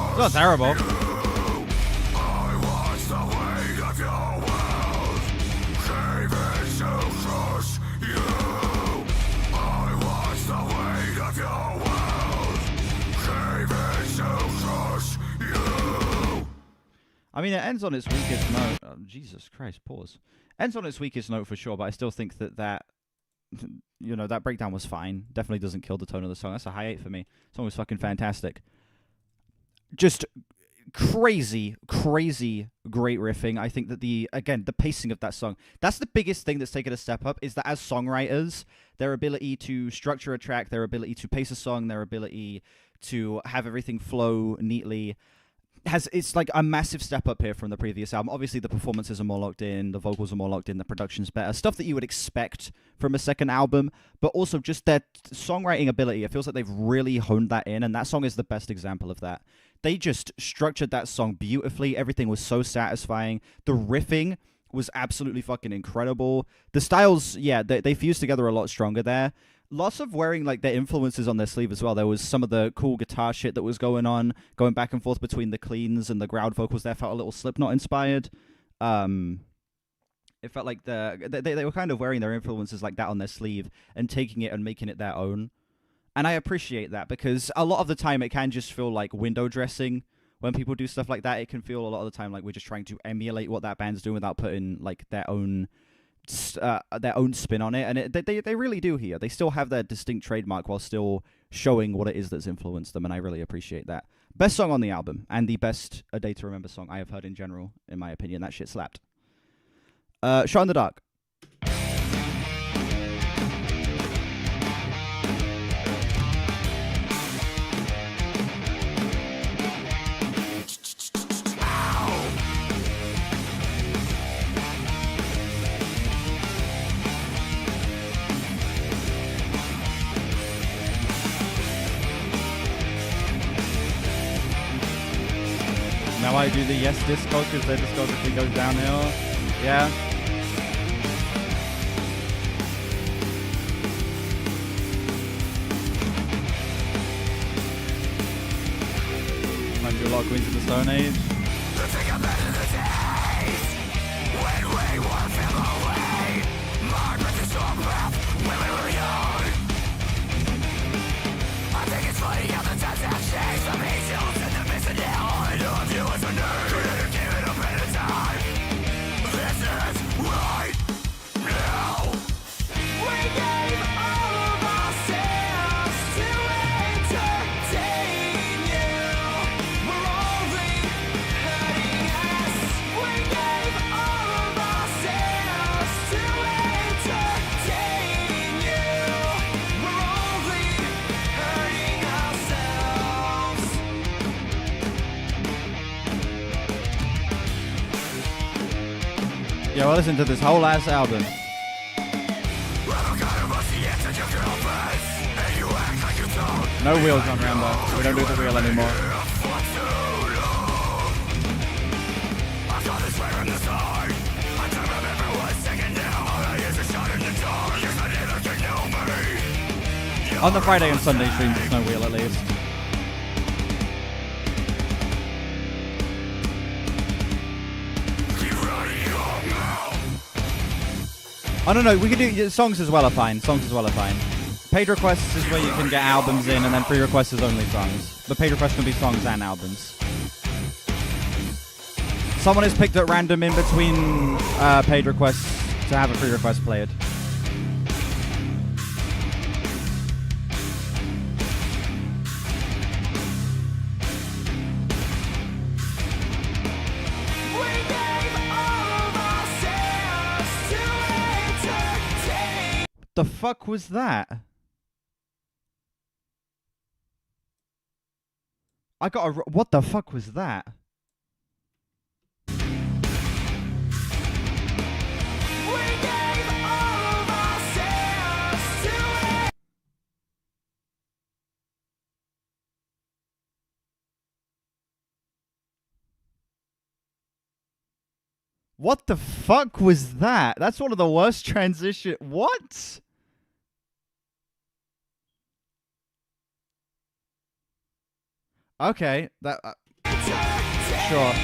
D: It's not terrible. I mean, it ends on its weakest note. Oh, Jesus Christ, pause. Ends on its weakest note for sure, but I still think that you know, that breakdown was fine. Definitely doesn't kill the tone of the song. That's a high 8 for me. The song was fucking fantastic. Just crazy great riffing. I think that the pacing of that song, that's the biggest thing that's taken a step up, is that as songwriters, their ability to structure a track, their ability to pace a song, their ability to have everything flow neatly, it's like a massive step up here from the previous album. Obviously the performances are more locked in, the vocals are more locked in, the production's better, stuff that you would expect from a second album, but also just their songwriting ability. It feels like they've really honed that in, and that song is the best example of that. They just structured that song beautifully. Everything was so satisfying. The riffing was absolutely fucking incredible. The styles, yeah, they fused together a lot stronger there. Lots of wearing like their influences on their sleeve as well. There was some of the cool guitar shit that was going on, going back and forth between the cleans and the ground vocals there felt a little Slipknot inspired. It felt like they were kind of wearing their influences like that on their sleeve and taking it and making it their own. And I appreciate that, because a lot of the time it can just feel like window dressing when people do stuff like that. It can feel a lot of the time like we're just trying to emulate what that band's doing without putting like their own spin on it, and they really do here. They still have their distinct trademark while still showing what it is that's influenced them, and I really appreciate that. Best song on the album, and the best A Day to Remember song I have heard in general, in my opinion. That shit slapped. Shot in the Dark. Now I do the Yes Disco because their discography goes downhill. Yeah. Might do a lot of Queens of the Stone Age. we'll listen to this whole ass album. No wheels on Rambo. We don't do the wheel anymore. On the Friday and Sunday streams, there's no wheel at least. I don't know, we can do songs as well are fine. Songs as well are fine. Paid requests is where you can get albums in, and then free requests is only songs. But paid requests can be songs and albums. Someone is picked at random in between paid requests to have a free request played.
A: We gave all of ourselves to entertain.
D: What the fuck was that? I got a... What the fuck was that?
A: We gave all of ourselves to
D: What the fuck was that? That's one of the worst transition... What? Okay, that... sure.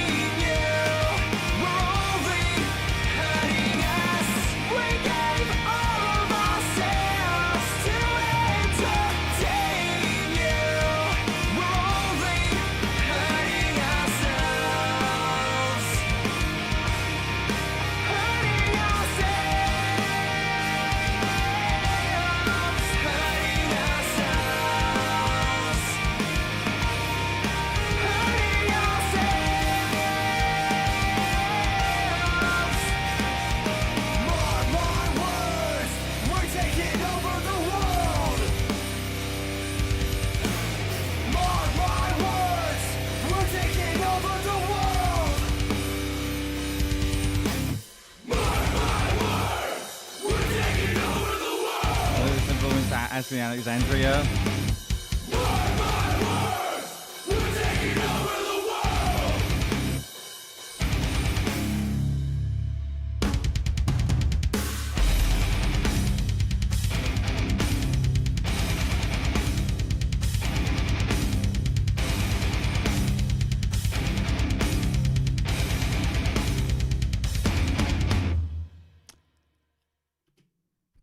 D: Asking Alexandria.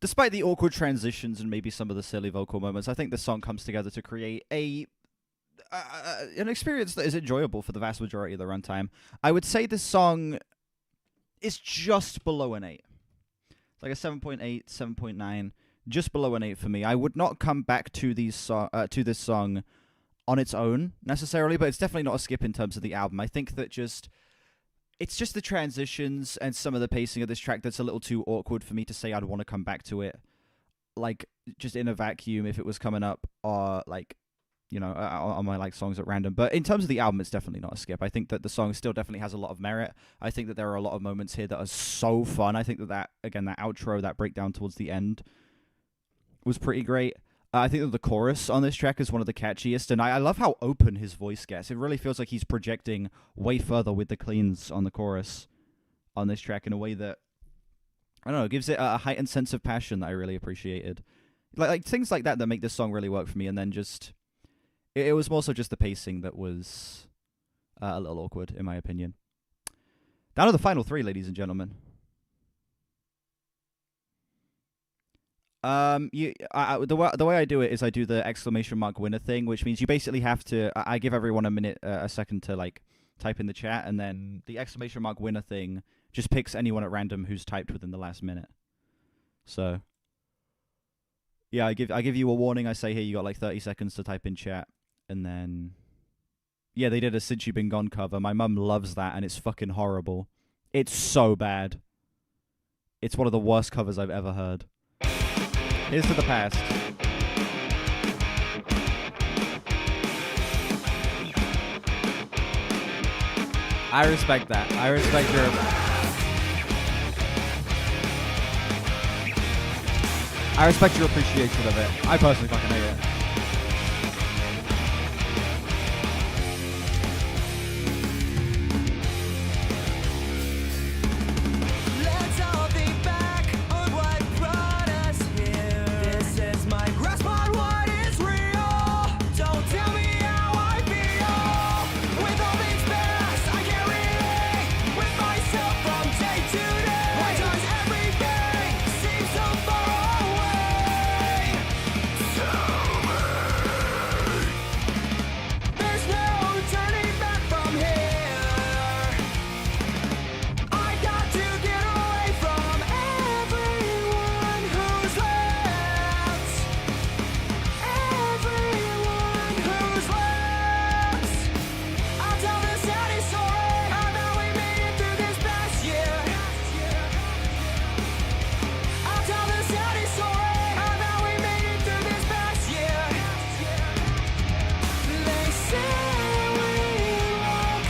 D: Despite the awkward transitions and maybe some of the silly vocal moments, I think this song comes together to create an experience that is enjoyable for the vast majority of the runtime. I would say this song is just below an 8. It's like a 7.8, 7.9, just below an 8 for me. I would not come back to this song on its own necessarily, but it's definitely not a skip in terms of the album. I think that it's just the transitions and some of the pacing of this track that's a little too awkward for me to say I'd want to come back to it, like, just in a vacuum if it was coming up, or, like, you know, on my, like, songs at random. But in terms of the album, it's definitely not a skip. I think that the song still definitely has a lot of merit. I think that there are a lot of moments here that are so fun. I think that again, that outro, that breakdown towards the end was pretty great. I think that the chorus on this track is one of the catchiest, and I love how open his voice gets. It really feels like he's projecting way further with the cleans on the chorus on this track in a way that, I don't know, gives it a heightened sense of passion that I really appreciated. Like things like that make this song really work for me, and then just, it was more so just the pacing that was a little awkward, in my opinion. Down to the final 3, ladies and gentlemen. The way I do it is I do the exclamation mark winner thing, which means you basically have to, I give everyone a second to, like, type in the chat, and then the exclamation mark winner thing just picks anyone at random who's typed within the last minute. So, yeah, I give you a warning. I say, hey, you got like 30 seconds to type in chat, and then, yeah, they did a Since You've Been Gone cover. My mum loves that, and it's fucking horrible. It's so bad. It's one of the worst covers I've ever heard. Here's to the past. I respect that. I respect your... I respect your appreciation of it. I personally fucking hate it.
A: Let's all think back on what brought us here. This is my grasp on what is real. Don't tell me how I feel. With all things past, I can't relate with myself from day to day. Why does everything seem so far away? There's no turning back from here. I got to get away from everyone who's left. Everyone who's left. I'll tell the saddest story of how we made it through this past year. I'll tell the saddest story of how we made it through this past year. They say we walk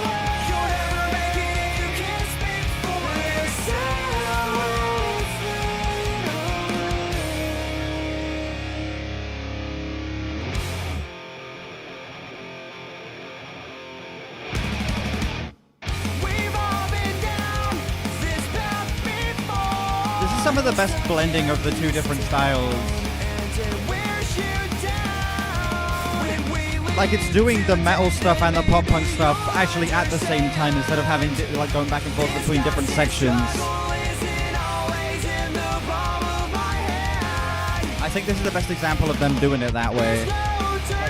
A: away. You'll never make it if you can't speak for yourself. We've all been down this path before.
D: This is some of the best blending of the two different styles.
A: And it wears you down when we leave.
D: Like it's doing the metal stuff and the pop punk stuff actually at the same time instead of having like going back and forth between different sections. I think this is the best example of them doing it that way.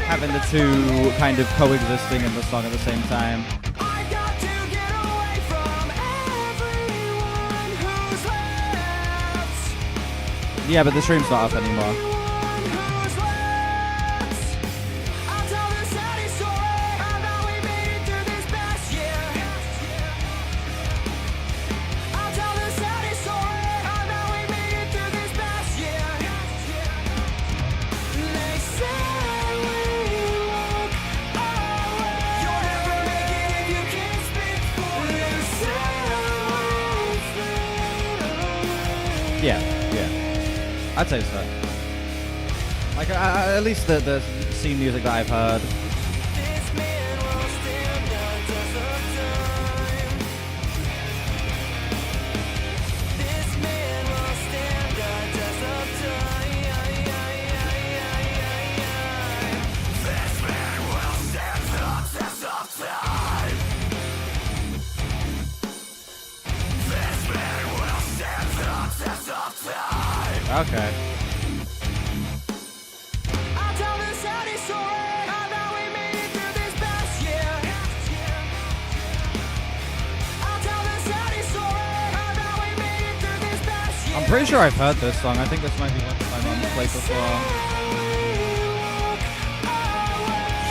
D: Having the two kind of coexisting in the song at the same time.
A: I got to get away from everyone who's left.
D: Yeah, but the stream's not up anymore.
A: Everyone who's left. I'll tell the saddest story of how we made it through this past year. I'll tell the saddest story of how we made it through this past year. They say we walk away. You'll never make it if you can't speak for yourself.
D: Yeah. I'd say so. Like at least the scene music that I've heard.
A: This man will stand the test of time. This man will stand the test of time. This man will stand the test of time. This man will stand the test of time.
D: Okay.
A: I'll tell the saddest story of how we made it through this past year. I'll tell the saddest story of how we made it through this past year.
D: I'm pretty sure I've heard this song. I think this might be one that my mum played before.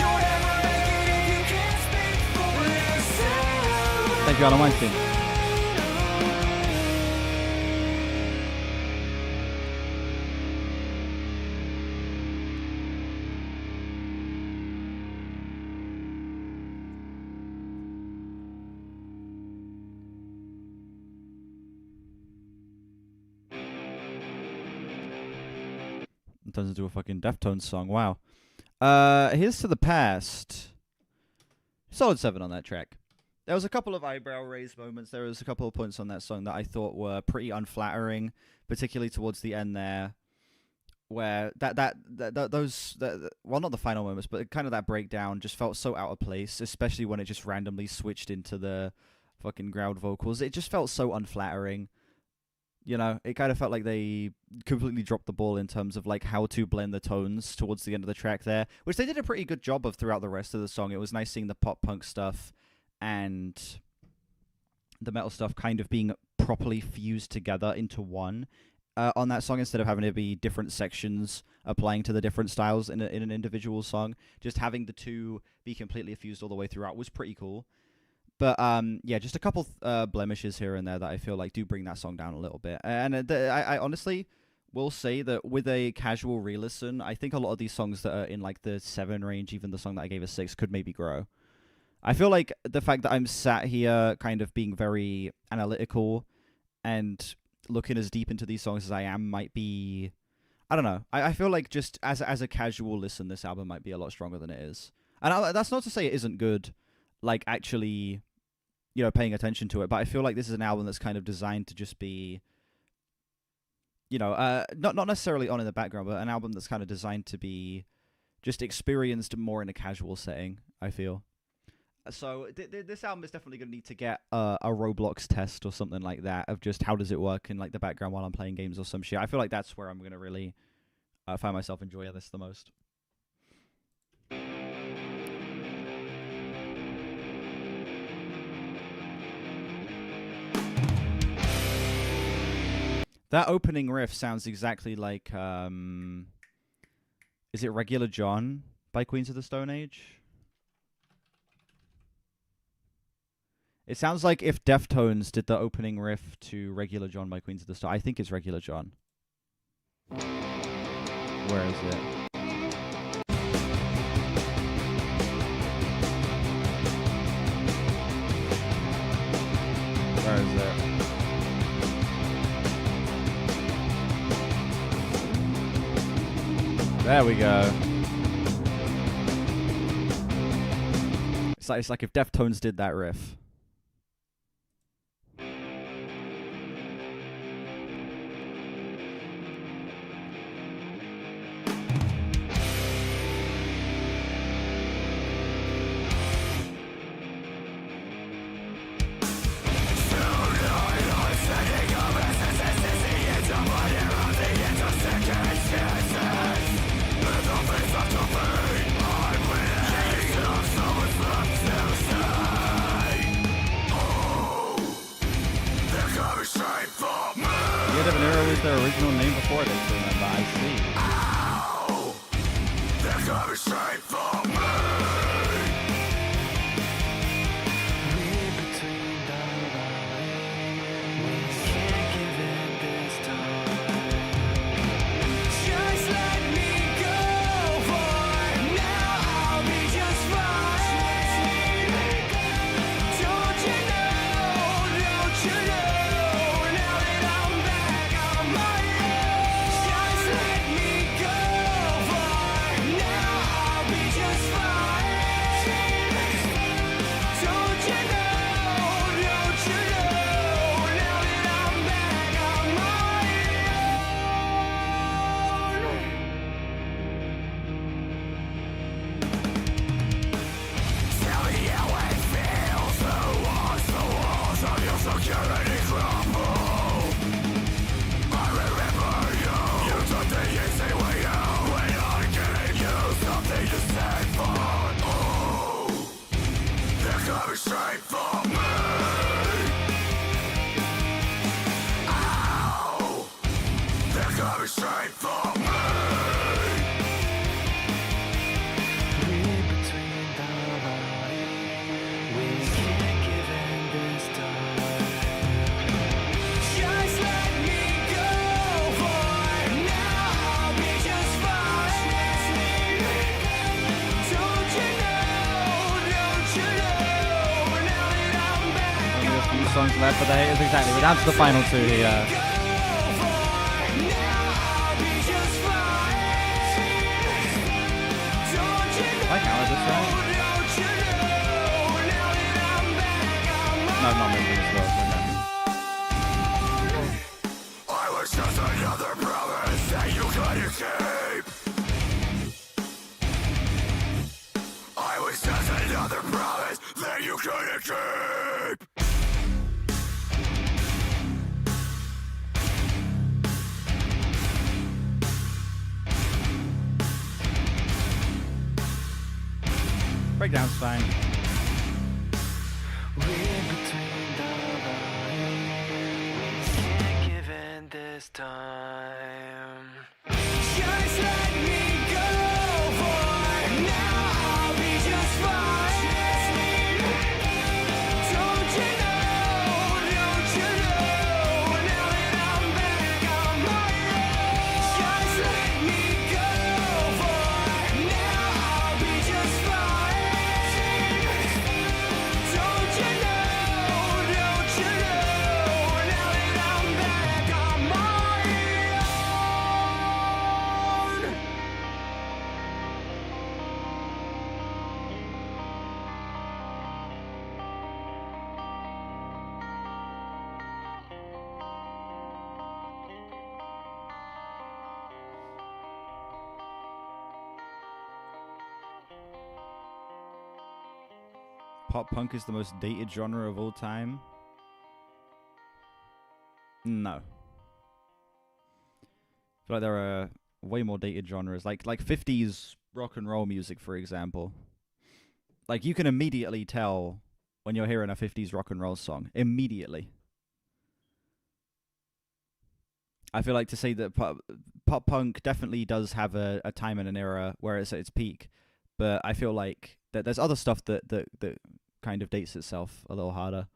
A: You'll never make it if you can't speak for yourself.
D: Thank you, Alan Weinstein. It turns into a fucking Deftones song. Wow. Here's to the past. Solid 7 on that track. There was a couple of eyebrow raised moments. There was a couple of points on that song that I thought were pretty unflattering, particularly towards the end there, where those well, not the final moments, but kind of that breakdown just felt so out of place, especially when it just randomly switched into the fucking growled vocals. It just felt so unflattering. You know, it kind of felt like they completely dropped the ball in terms of like how to blend the tones towards the end of the track there, which they did a pretty good job of throughout the rest of the song. It was nice seeing the pop punk stuff and the metal stuff kind of being properly fused together into one on that song, instead of having to be different sections applying to the different styles in an individual song. Just having the two be completely fused all the way throughout was pretty cool. But yeah, just a couple blemishes here and there that I feel like do bring that song down a little bit. And I honestly will say that with a casual re-listen, I think a lot of these songs that are in like the 7 range, even the song that I gave a 6, could maybe grow. I feel like the fact that I'm sat here kind of being very analytical and
B: looking as deep into these songs as I am might be. I don't know. I feel like just as a casual listen, this album might be a lot stronger than it is. And that's not to say it isn't good, like actually, paying attention to it. But I feel like this is an album that's kind of designed to just be, not necessarily on in the background, but an album that's kind of designed to be just experienced more in a casual setting, I feel. So this album is definitely going to need to get a Roblox test or something like that of just how does it work in like the background while I'm playing games or some shit. I feel like that's where I'm going to really find myself enjoying this the most. That opening riff sounds exactly like is it Regular John by Queens of the Stone Age? It sounds like if Deftones did the opening riff to Regular John by Queens of the Stone. I think it's Regular John. Where is it? Where is it? There we go. It's like if Deftones did that riff. Their original name before they remember. I see. They're coming straight for me.
A: Read between the lines. We can't give in this time. Just let me go for now. I'll be just fine. Don't you know? Now that I'm back on my own. Just let me go for now. I'll be just fine. Don't you know? Now that I'm back on my own. Tell me how it feels. The walls of your security crumble. I remember you. You took the easy way out when I gave you something to stand for. Oh, they're coming straight for me. Ow, they're coming straight for me. Read between the lines. We can't give in this time. Just let me go for now. I'll be just fine. Don't you know? Now that I'm back
B: Only a few songs left for the haters. Exactly. We're down to the final two here.
A: go for now. I'll be just fine. Don't you know?
B: I counted this right.
A: Don't you know? Now that I'm back on my
B: No, I'm not making this work.
A: I was just another promise that you couldn't keep. I was just another promise that you couldn't keep.
B: Breakdown's fine.
A: Read between the lines. Can't give in this time. Just let me go for now. I'll be just fine. Don't you know? Now that I'm back on my own. Just let me go for now. I'll be just fine. Don't you know? Now that I'm back on
D: Pop punk is the most dated genre of all time. No. I feel like there are way more dated genres, like 50s rock and roll music, for example. Like, you can immediately tell when you're hearing a 50s rock and roll song. Immediately. I feel like to say that pop punk definitely does have a time and an era where it's at its peak, but I feel like that there's other stuff that kind of dates itself a little harder.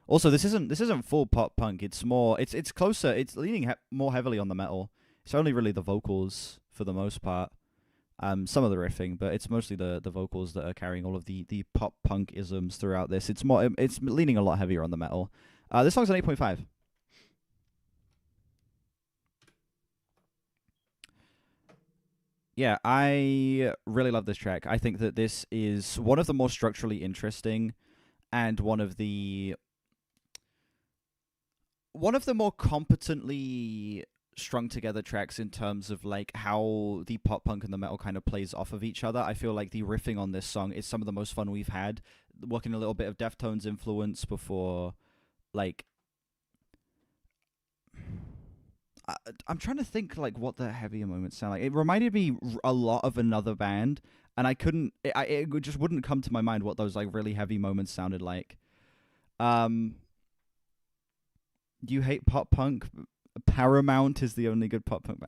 D: Also, this isn't full pop punk. It's more it's closer. It's leaning more heavily on the metal. It's only really the vocals for the most part. Some of the riffing, but it's mostly the vocals that are carrying all of the pop punk isms throughout this. It's leaning a lot heavier on the metal. This song's an 8.5. Yeah, I really love this track. I think that this is one of the more structurally interesting and one of the more competently strung together tracks in terms of like how the pop punk and the metal kind of plays off of each other. I feel like the riffing on this song is some of the most fun we've had. Working a little bit of Deftones influence before, like, I'm trying to think like what the heavier moments sound like. It reminded me a lot of another band, and I couldn't. It just wouldn't come to my mind what those like really heavy moments sounded like. Do you hate pop punk? Paramount is the only good pop punk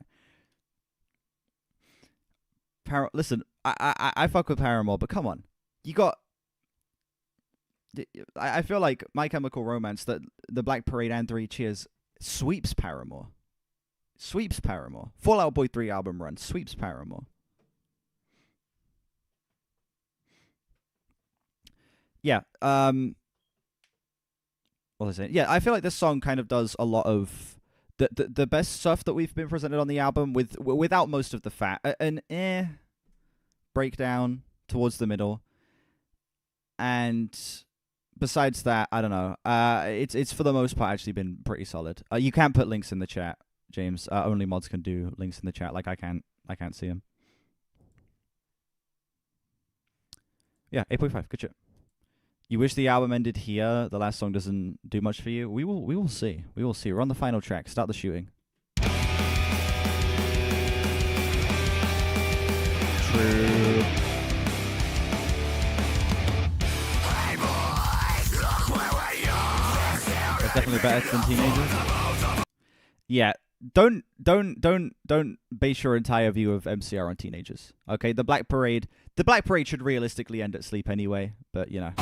D: band. Listen, I fuck with Paramore, but come on, you got. I feel like My Chemical Romance, that the Black Parade and 3 Cheers sweeps Paramore. Fall Out Boy 3 album run sweeps Paramore. Yeah. What was it? Yeah, I feel like this song kind of does a lot of the best stuff that we've been presented on the album without most of the fat. An breakdown towards the middle, and besides that, I don't know. It's for the most part actually been pretty solid. You can put links in the chat, James. Only mods can do links in the chat. Like I can't see them. Yeah, 8.5. Good shit. You wish the album ended here. The last song doesn't do much for you. We will see. We will see. We're on the final track. Start the shooting. True. It's definitely better than Teenagers. Yeah. Don't base your entire view of MCR on Teenagers. Okay, the Black Parade should realistically end at Sleep anyway, but you know.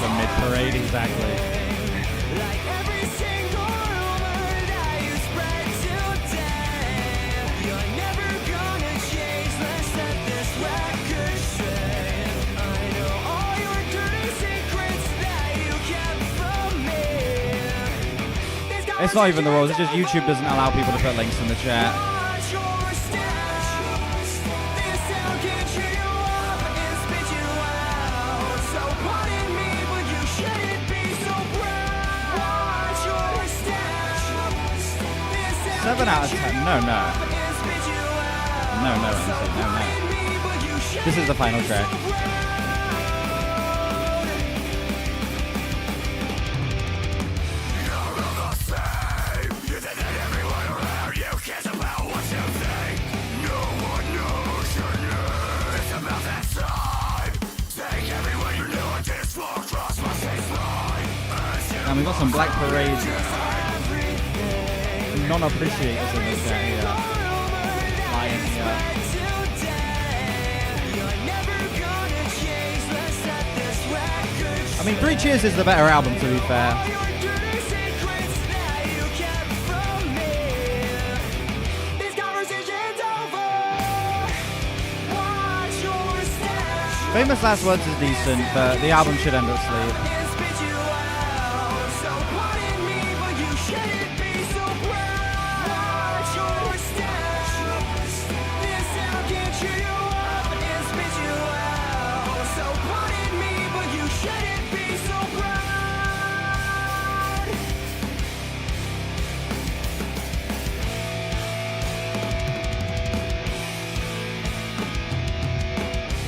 D: The mid parade, exactly.
A: Like every single rumor that you spread today, you're never gonna change. Let's set this record straight. I know all your dirty secrets that you kept from me.
D: It's not even the rules, it's just YouTube doesn't allow people to put links in the chat.
A: Watch your step. This sound can cheer you up and spit you out. So pardon me, but you shouldn't be so proud. Watch your step. This sound
D: 7 out of 10. No.
A: and spit you out.
D: No, MC, no. This is the final track. And we've got some Black Parade non-appreciators in the chat here. Lying here. I mean, 3 Cheers is the better album, to be fair. Famous Last Words is decent, but the album should end at Sleep.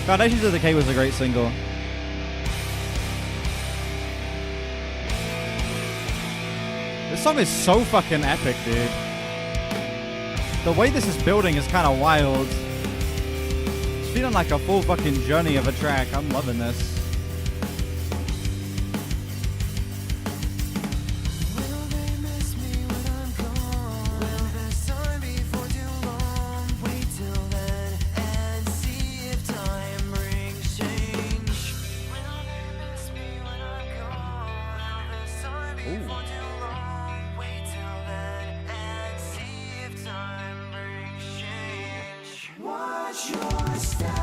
D: Foundations of Decay was a great single. This song is so fucking epic, dude. The way this is building is kind of wild. It's feeling like a full fucking journey of a track. I'm loving this.
A: Will they miss me when I'm gone? Will there's time before too long? Wait till then and see if time brings change. Will they miss me when I'm gone? Will there's time before too long? Wait till then and see if time brings change. Watch your step.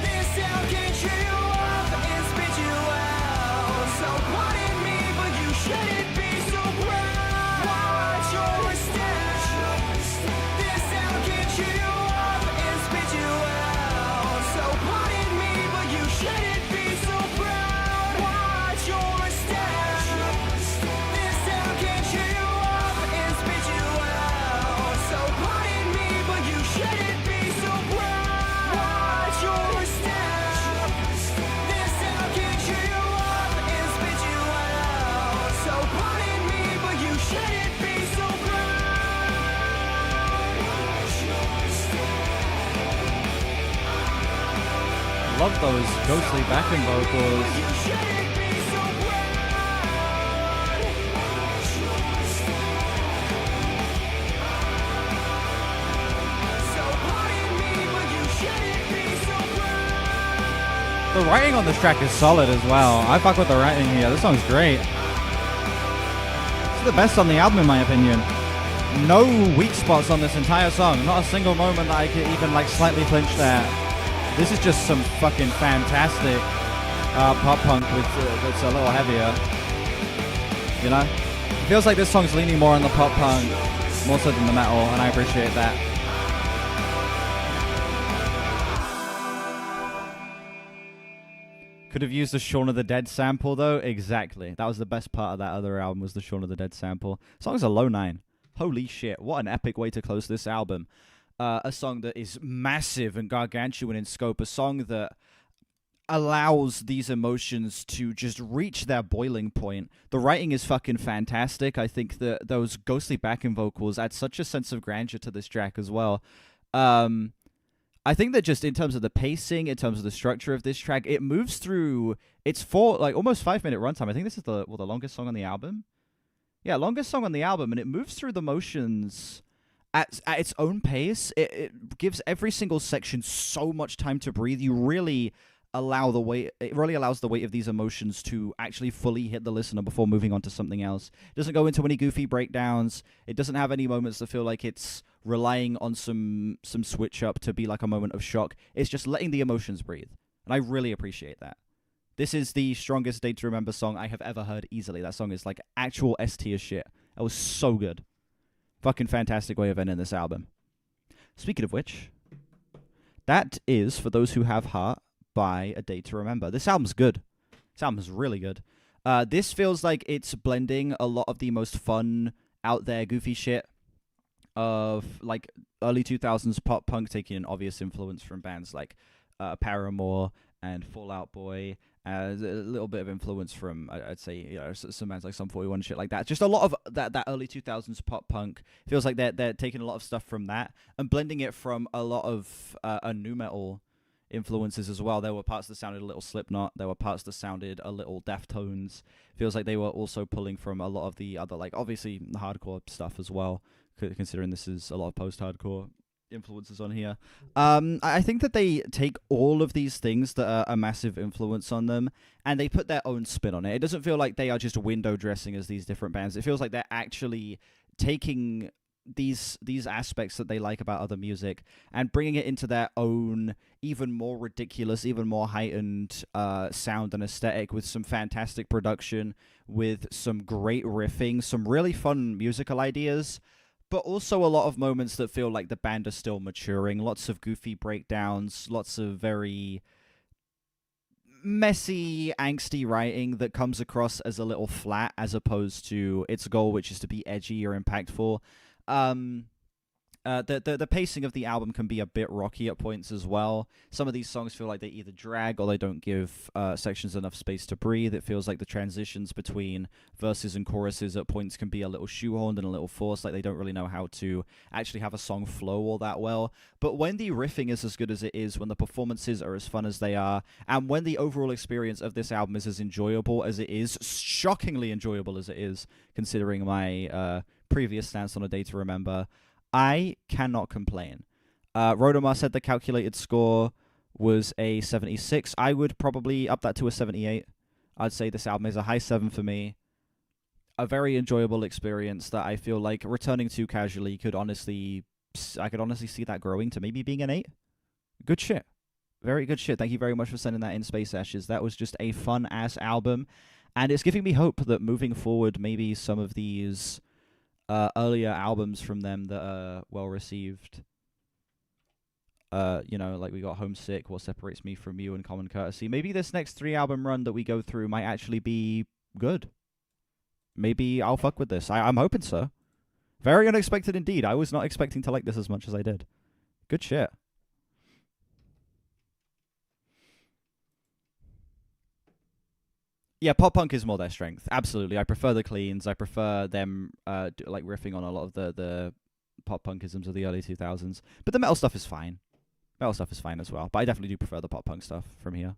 A: This town can cheer you up and spit you out. So pardon me, but you shouldn't be so proud. Watch your step. This town can cheer you up and spit you out. So pardon me, but you shouldn't be so proud. Watch your step. This town can cheer you up and spit you out. So pardon me, but you shouldn't be so proud. Watch your step. This town can cheer you up and spit you out. So pardon me, but you shouldn't be so proud. Watch your step.
D: Love those ghostly backing vocals.
A: You shouldn't be so proud. Watch your step. So pardon me, but you shouldn't be so proud.
D: The writing on this track is solid as well. I fuck with the writing here. This song's great. It's the best on the album in my opinion. No weak spots on this entire song. Not a single moment that I could even like slightly flinch at. This is just some fucking fantastic pop punk with that's a little heavier. You know? It feels like this song's leaning more on the pop punk more so than the metal, and I appreciate that. Could have used the Shaun of the Dead sample though. Exactly. That was the best part of that other album, was the Shaun of the Dead sample. Song's a low 9. Holy shit, what an epic way to close this album. A song that is massive and gargantuan in scope. A song that allows these emotions to just reach their boiling point. The writing is fucking fantastic. I think that those ghostly backing vocals add such a sense of grandeur to this track as well. I think that just in terms of the pacing, in terms of the structure of this track, it moves through. It's almost 5-minute runtime. I think this is the longest song on the album. Yeah, longest song on the album, and it moves through the motions at its own pace. It gives every single section so much time to breathe. You really allow the weight. It really allows the weight of these emotions to actually fully hit the listener before moving on to something else. It doesn't go into any goofy breakdowns. It doesn't have any moments that feel like it's relying on some switch up to be like a moment of shock. It's just letting the emotions breathe, and I really appreciate that. This is the strongest Day to Remember song I have ever heard easily. That song is like actual S-tier shit. That was so good. Fucking fantastic way of ending this album. Speaking of which, that is For Those Who Have Heart by A Day to Remember. This album's good. This album's really good. This feels like it's blending a lot of the most fun, out there, goofy shit of like early 2000s pop punk, taking an obvious influence from bands like Paramore and Fall Out Boy. A little bit of influence from, I'd say, some bands like Sum 41 and shit like that. Just a lot of that early 2000s pop punk. Feels like they're taking a lot of stuff from that and blending it from a lot of nu metal influences as well. There were parts that sounded a little Slipknot. There were parts that sounded a little Deftones. Feels like they were also pulling from a lot of the other, like, obviously the hardcore stuff as well, considering this is a lot of post-hardcore influences on here. I think that they take all of these things that are a massive influence on them and they put their own spin on it. It doesn't feel like they are just window dressing as these different bands. It feels like they're actually taking these aspects that they like about other music and bringing it into their own, even more ridiculous, even more heightened sound and aesthetic, with some fantastic production, with some great riffing, some really fun musical ideas, but also a lot of moments that feel like the band are still maturing. Lots of goofy breakdowns, lots of very messy, angsty writing that comes across as a little flat as opposed to its goal, which is to be edgy or impactful. the pacing of the album can be a bit rocky at points as well. Some of these songs feel like they either drag or they don't give sections enough space to breathe. It feels like the transitions between verses and choruses at points can be a little shoehorned and a little forced, like they don't really know how to actually have a song flow all that well. But when the riffing is as good as it is, when the performances are as fun as they are, and when the overall experience of this album is as enjoyable as it is, shockingly enjoyable as it is, considering my previous stance on A Day to Remember, I cannot complain. Rodomar said the calculated score was a 76. I would probably up that to a 78. I'd say this album is a high 7 for me. A very enjoyable experience that I feel like returning to casually I could honestly see that growing to maybe being an 8. Good shit. Very good shit. Thank you very much for sending that in, Space Ashes. That was just a fun-ass album. And it's giving me hope that moving forward, maybe some of these earlier albums from them that are well received. Like we got Homesick, What Separates Me From You, and Common Courtesy. Maybe this next 3 album run that we go through might actually be good. Maybe I'll fuck with this. I'm hoping so. Very unexpected indeed. I was not expecting to like this as much as I did. Good shit. Yeah, pop punk is more their strength. Absolutely. I prefer the cleans. I prefer them like riffing on a lot of the pop punkisms of the early 2000s. But the metal stuff is fine. Metal stuff is fine as well. But I definitely do prefer the pop punk stuff from here.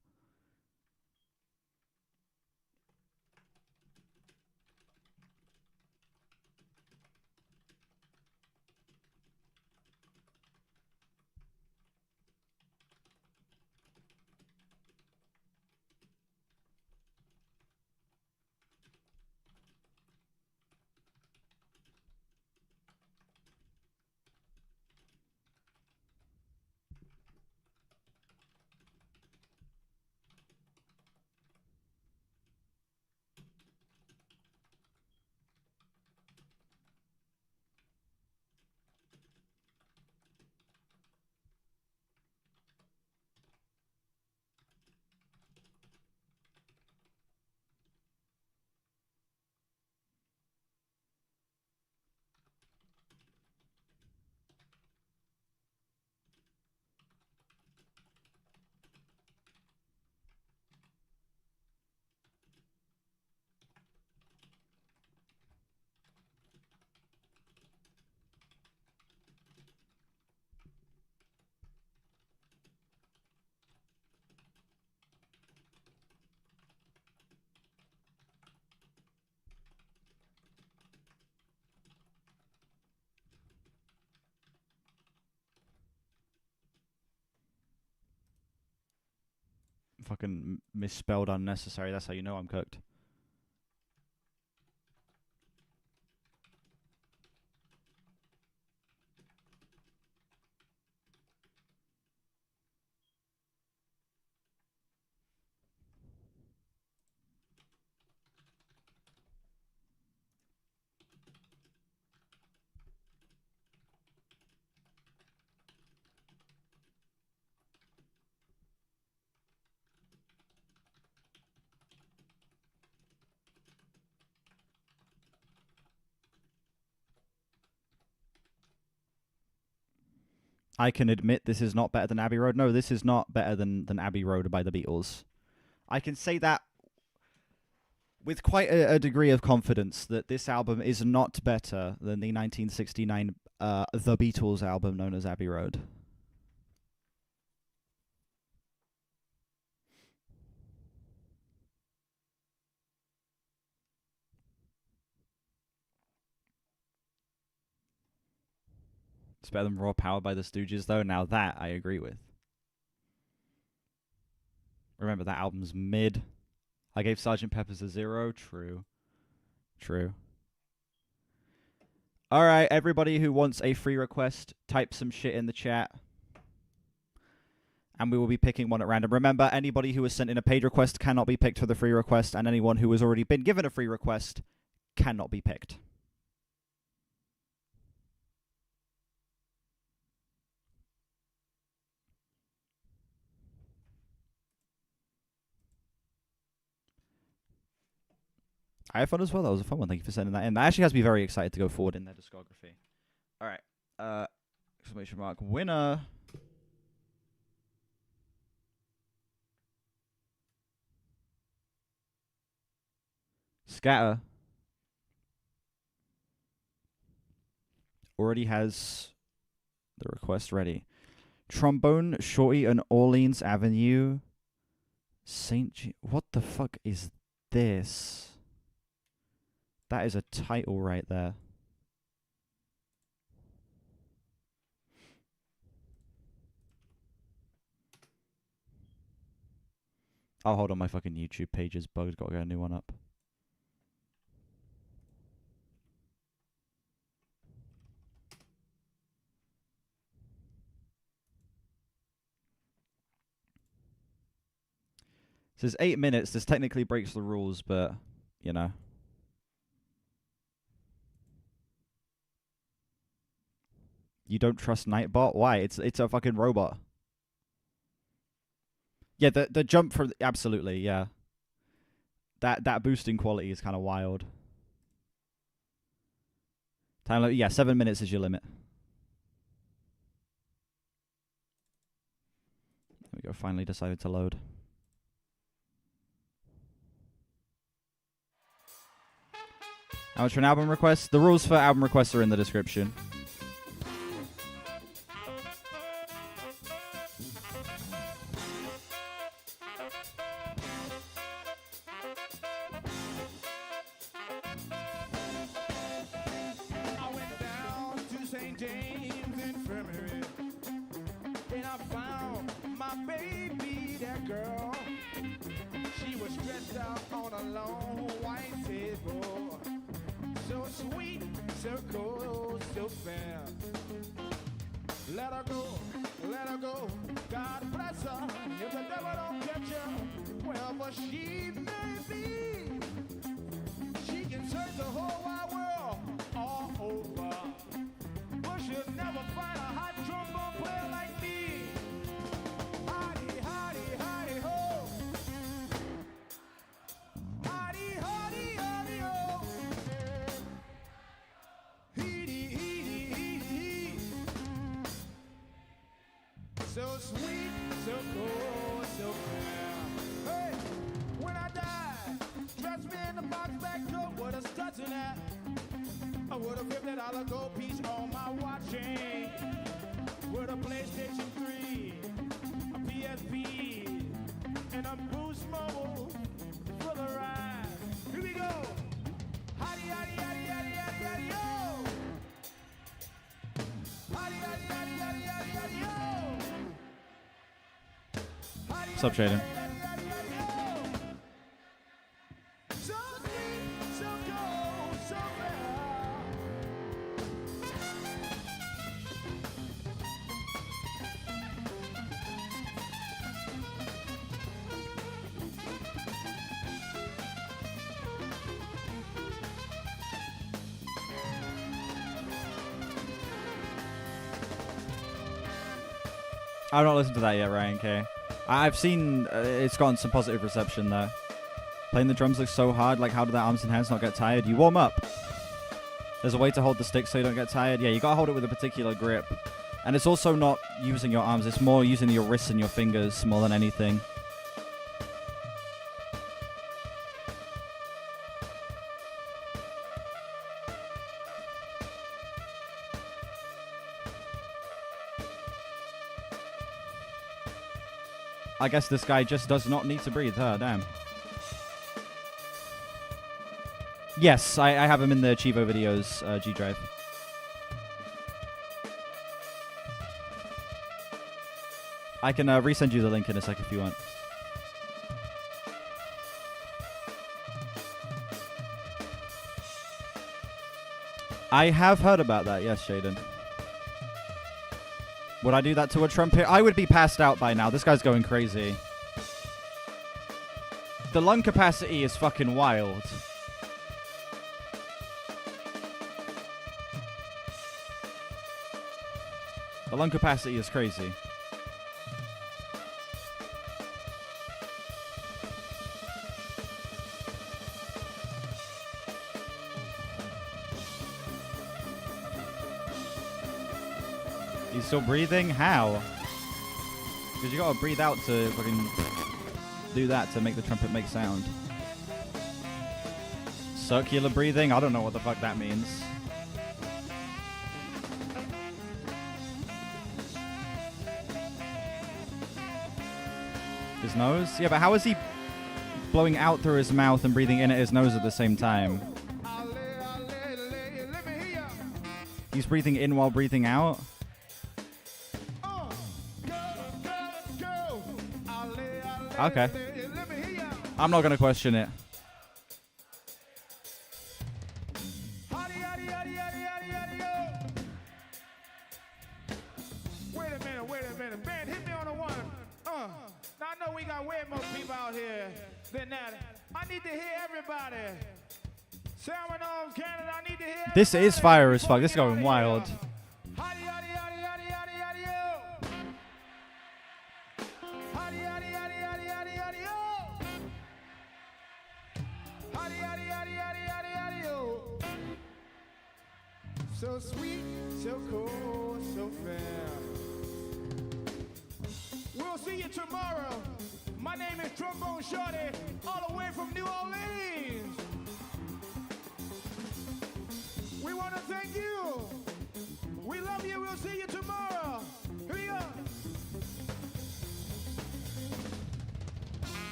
D: Fucking misspelled unnecessary. That's how you know I'm cooked. I can admit this is not better than Abbey Road. No, this is not better than Abbey Road by the Beatles. I can say that with quite a degree of confidence that this album is not better than the 1969 The Beatles album known as Abbey Road. It's better than Raw Power by the Stooges, though. Now that I agree with. Remember, that album's mid. I gave Sgt. Pepper's a 0. True. True. Alright, everybody who wants a free request, type some shit in the chat. And we will be picking one at random. Remember, anybody who has sent in a paid request cannot be picked for the free request, and anyone who has already been given a free request cannot be picked. I had fun as well. That was a fun one. Thank you for sending that in. That actually has me very excited to go forward in their discography. All right. Exclamation mark. Winner. Scatter. Already has the request ready. Trombone Shorty and Orleans Avenue. What the fuck is this? That is a title right there. Oh, hold on, my fucking YouTube page is bugged. Gotta get a new one up. It says 8 minutes. This technically breaks the rules, but, you know. You don't trust Nightbot? Why? It's a fucking robot. Yeah, the jump from... Absolutely, yeah. That boosting quality is kind of wild. Time limit, yeah, 7 minutes is your limit. There we go, finally decided to load. How much for an album request? The rules for album requests are in the description.
A: I went down to St. James Infirmary and I found my baby, that girl. She was stretched out on a long white table. So sweet, so cold, so fair. Let her go, God bless her. If the devil don't catch her, wherever she may be, she can search the whole wide world all over, but she'll never find a hot trombone player like me. Hotty, hotty, hotty, ho. Hotty, hotty, hotty, ho. Heedy, heedy, heedy, hee. So sweet, so cold, so fair. Hey, when I die, dress me in the box back coat with a Stetson hat. I would have $50 gold piece on my watch chain. With a PlayStation 3, a PSP, and a Boost Mobile for the ride. Here we go. Hotty, hotty, hotty, hotty, hotty, hotty, yo. Hotty, hotty, hotty, hotty, hotty, hotty, yo. Hotty,
D: What's up, Shaden?
A: so sweet, so cold, so fair.
D: I've not listened to that yet, Ryan K. I've seen it's gotten some positive reception there. Playing the drums looks so hard. Like, how do the arms and hands not get tired? You warm up. There's a way to hold the stick so you don't get tired. Yeah, you gotta hold it with a particular grip. And it's also not using your arms. It's more using your wrists and your fingers more than anything. I guess this guy just does not need to breathe, huh? Damn. Yes, I have him in the Chivo videos, G Drive. I can resend you the link in a sec if you want. I have heard about that, yes, Shaden. Would I do that to a trumpet? I would be passed out by now. This guy's going crazy. The lung capacity is fucking wild. The lung capacity is crazy. He's still breathing? How? Because you gotta breathe out to fucking do that to make the trumpet make sound. Circular breathing? I don't know what the fuck that means. His nose? Yeah, but how is he blowing out through his mouth and breathing in at his nose at the same time? He's breathing in while breathing out? Okay. I'm not gonna question it.
E: Wait a minute. Man, hit me on the one. Now I know we got way more people out here than that. I need to hear everybody. Salmon Arms, Canada, I need to hear
D: This is
E: everybody
D: fire as
E: before
D: fuck.
E: we
D: This is
E: get
D: going
E: outta
D: wild.
E: here. Hotty, hotty, hotty, hotty, hotty, hotty, yo. Hotty, hotty, hotty, hotty, hotty, hotty, yo. Hotty, hotty, hotty, hotty, hotty, hotty, yo. So sweet, so cool, so fair. We'll see you tomorrow. My name is Trombone Shorty, all the way from New Orleans. We want to thank you. We love you. We'll see you tomorrow. Here we go.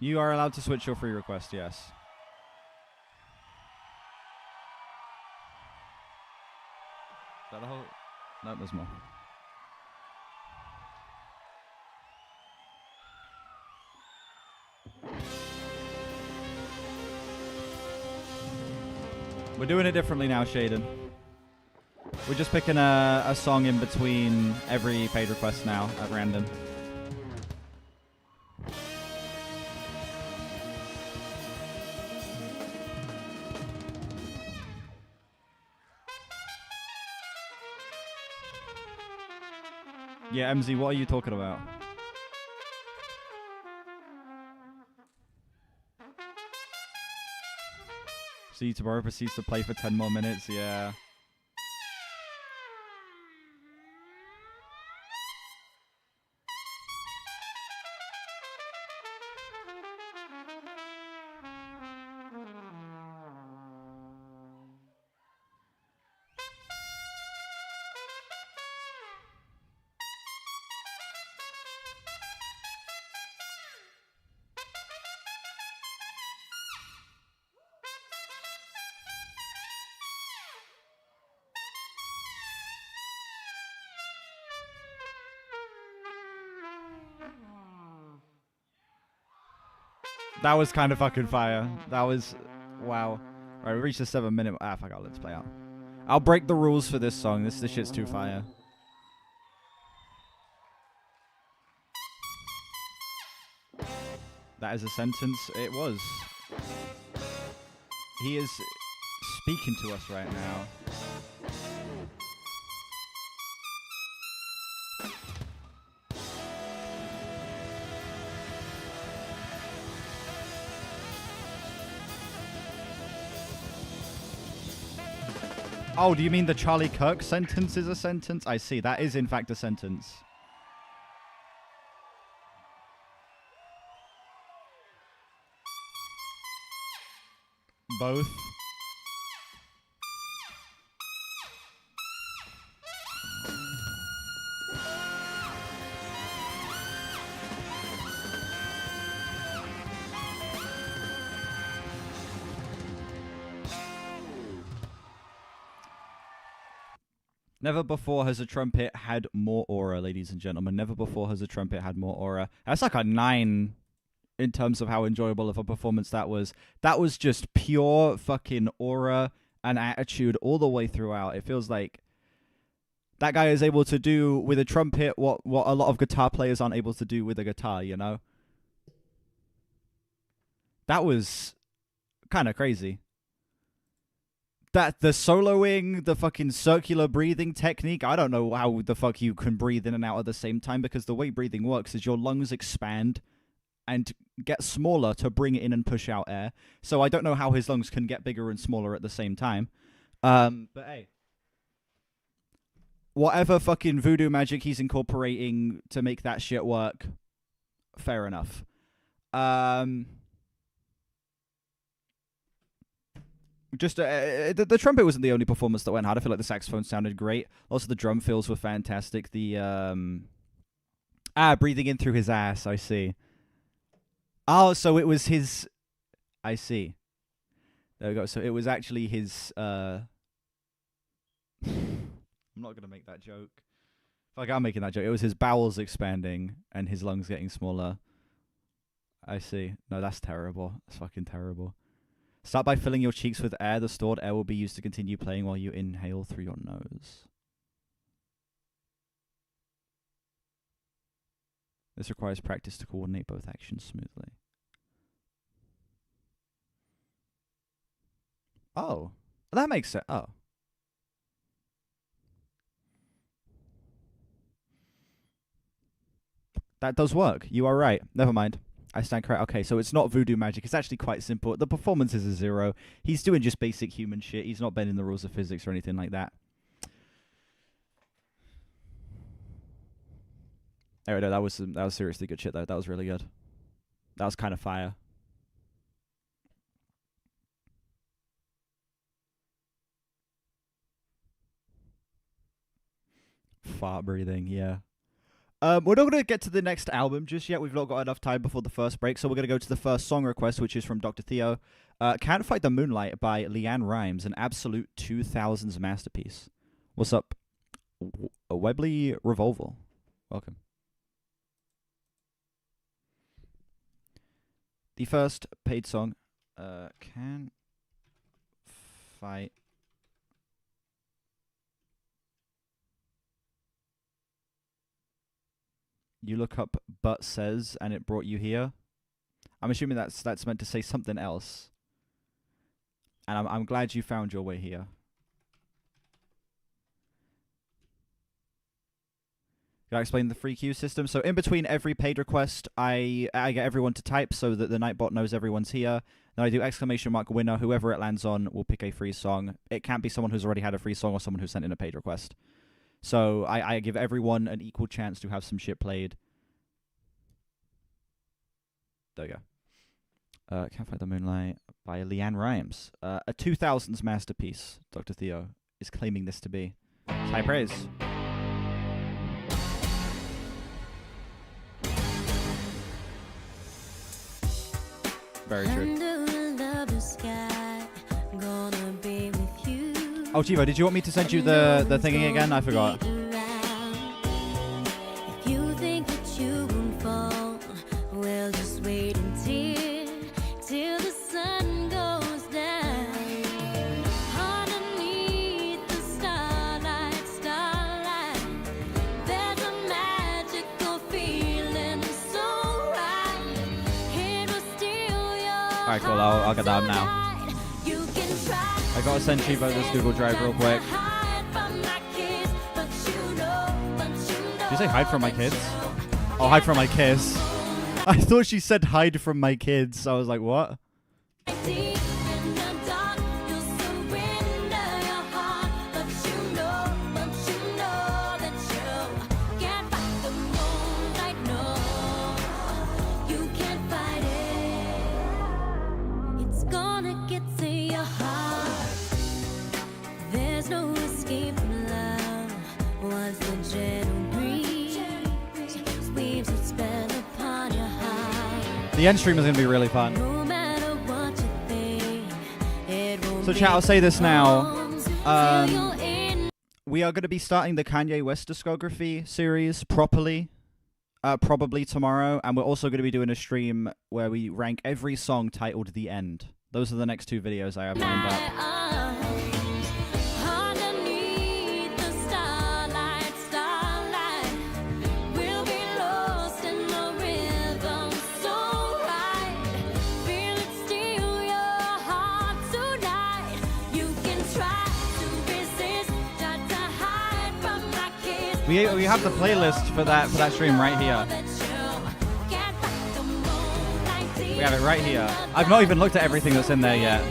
D: You are allowed to switch your free request, yes. Is that a whole? No, there's more. We're doing it differently now, Shaden. We're just picking a song in between every paid request now at random. Yeah, MZ, what are you talking about? See you tomorrow proceeds to play for 10 more minutes, yeah. That was kind of fucking fire. That was... Wow. Alright, we reached the 7-minute... Ah, fuck it, let's play out. I'll break the rules for this song. This shit's too fire. That is a sentence. It was. He is speaking to us right now. Oh, do you mean the Charlie Kirk sentence is a sentence? I see. That is, in fact, a sentence. Both. Never before has a trumpet had more aura, ladies and gentlemen. Never before has a trumpet had more aura. That's like a 9 in terms of how enjoyable of a performance that was. That was just pure fucking aura and attitude all the way throughout. It feels like that guy is able to do with a trumpet what a lot of guitar players aren't able to do with a guitar, you know? That was kind of crazy.
B: that the soloing, the fucking circular breathing technique, I don't know how the fuck you can breathe in and out at the same time, because the way breathing works is your lungs expand and get smaller to bring in and push out air. So I don't know how his lungs can get bigger and smaller at the same time. But hey, whatever fucking voodoo magic he's incorporating to make that shit work, fair enough. Just the trumpet wasn't the only performance that went hard. I feel like the saxophone sounded great. Also, the drum fills were fantastic. The breathing in through his ass. I see. Oh, so it was his. I see. There we go. So it was actually his. I'm not gonna make that joke. Fuck, I'm making that joke. It was his bowels expanding and his lungs getting smaller. I see. No, that's terrible. That's fucking terrible. Start by filling your cheeks with air. The stored air will be used to continue playing while you inhale through your nose. This requires practice to coordinate both actions smoothly. Oh, that makes sense. Oh. That does work. You are right. Never mind. I stand correct. Okay, so it's not voodoo magic. It's actually quite simple. The performance is a 0. He's doing just basic human shit. He's not bending the rules of physics or anything like that. Oh, no, that was seriously good shit, though. That was really good. That was kind of fire. Fart breathing, yeah. We're not going to get to the next album just yet. We've not got enough time before the first break, so we're going to go to the first song request, which is from Dr. Theo. Can't Fight the Moonlight by Leanne Rimes, an absolute 2000s masterpiece. What's up? Webley Revolver. Welcome. The first paid song, Can't Fight. You look up but says and it brought you here. I'm assuming that's meant to say something else. And I'm glad you found your way here. Can I explain the free queue system? So in between every paid request, I get everyone to type so that the Nightbot knows everyone's here. Then I do exclamation mark winner. Whoever it lands on will pick a free song. It can't be someone who's already had a free song or someone who sent in a paid request. So I give everyone an equal chance to have some shit played. There you go. Can't Fight the Moonlight by Leanne Rimes. A 2000s masterpiece, Dr. Theo is claiming this to be. High praise. Very true. Oh, Chivo, did you want me to send you the thingy again? I forgot.
F: If you think that you won't fall, well, just wait till the sun goes down. Underneath the starlight, there's a magical feeling so right. It will steal your
B: Alright, cool. I'll get that now.
F: You can try.
B: I gotta send Chivo this Google Drive real quick. Did you say hide from my kids? Oh, hide from my kiss. I thought she said hide from my kids. I was like, what?
F: It's gonna get to your heart. There's no escape from love. Once the gentle breeze weaves its spell upon your heart.
B: The end stream is gonna be really fun.
F: No matter what you think, it won't
B: So
F: be
B: chat, I'll say this now.
F: long till you're in.
B: We are gonna be starting the Kanye West discography series properly. Probably tomorrow, and we're also going to be doing a stream where we rank every song titled The End. Those are the next 2 videos I have lined up.
F: Underneath the starlight, we'll be lost in the rhythm so right. Feel it steal your heart tonight. You can try.
D: We have the playlist for that stream right here. We have it right here. I've not even looked at everything that's in there yet.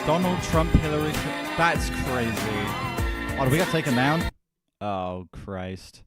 D: Donald Trump, Hillary. That's crazy. Oh, do we got taken down? Oh, Christ.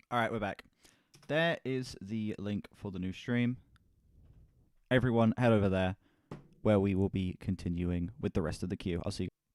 D: All right, we're back. There is the link for the new stream. Everyone, head over there where we will be continuing with the rest of the queue. I'll see you.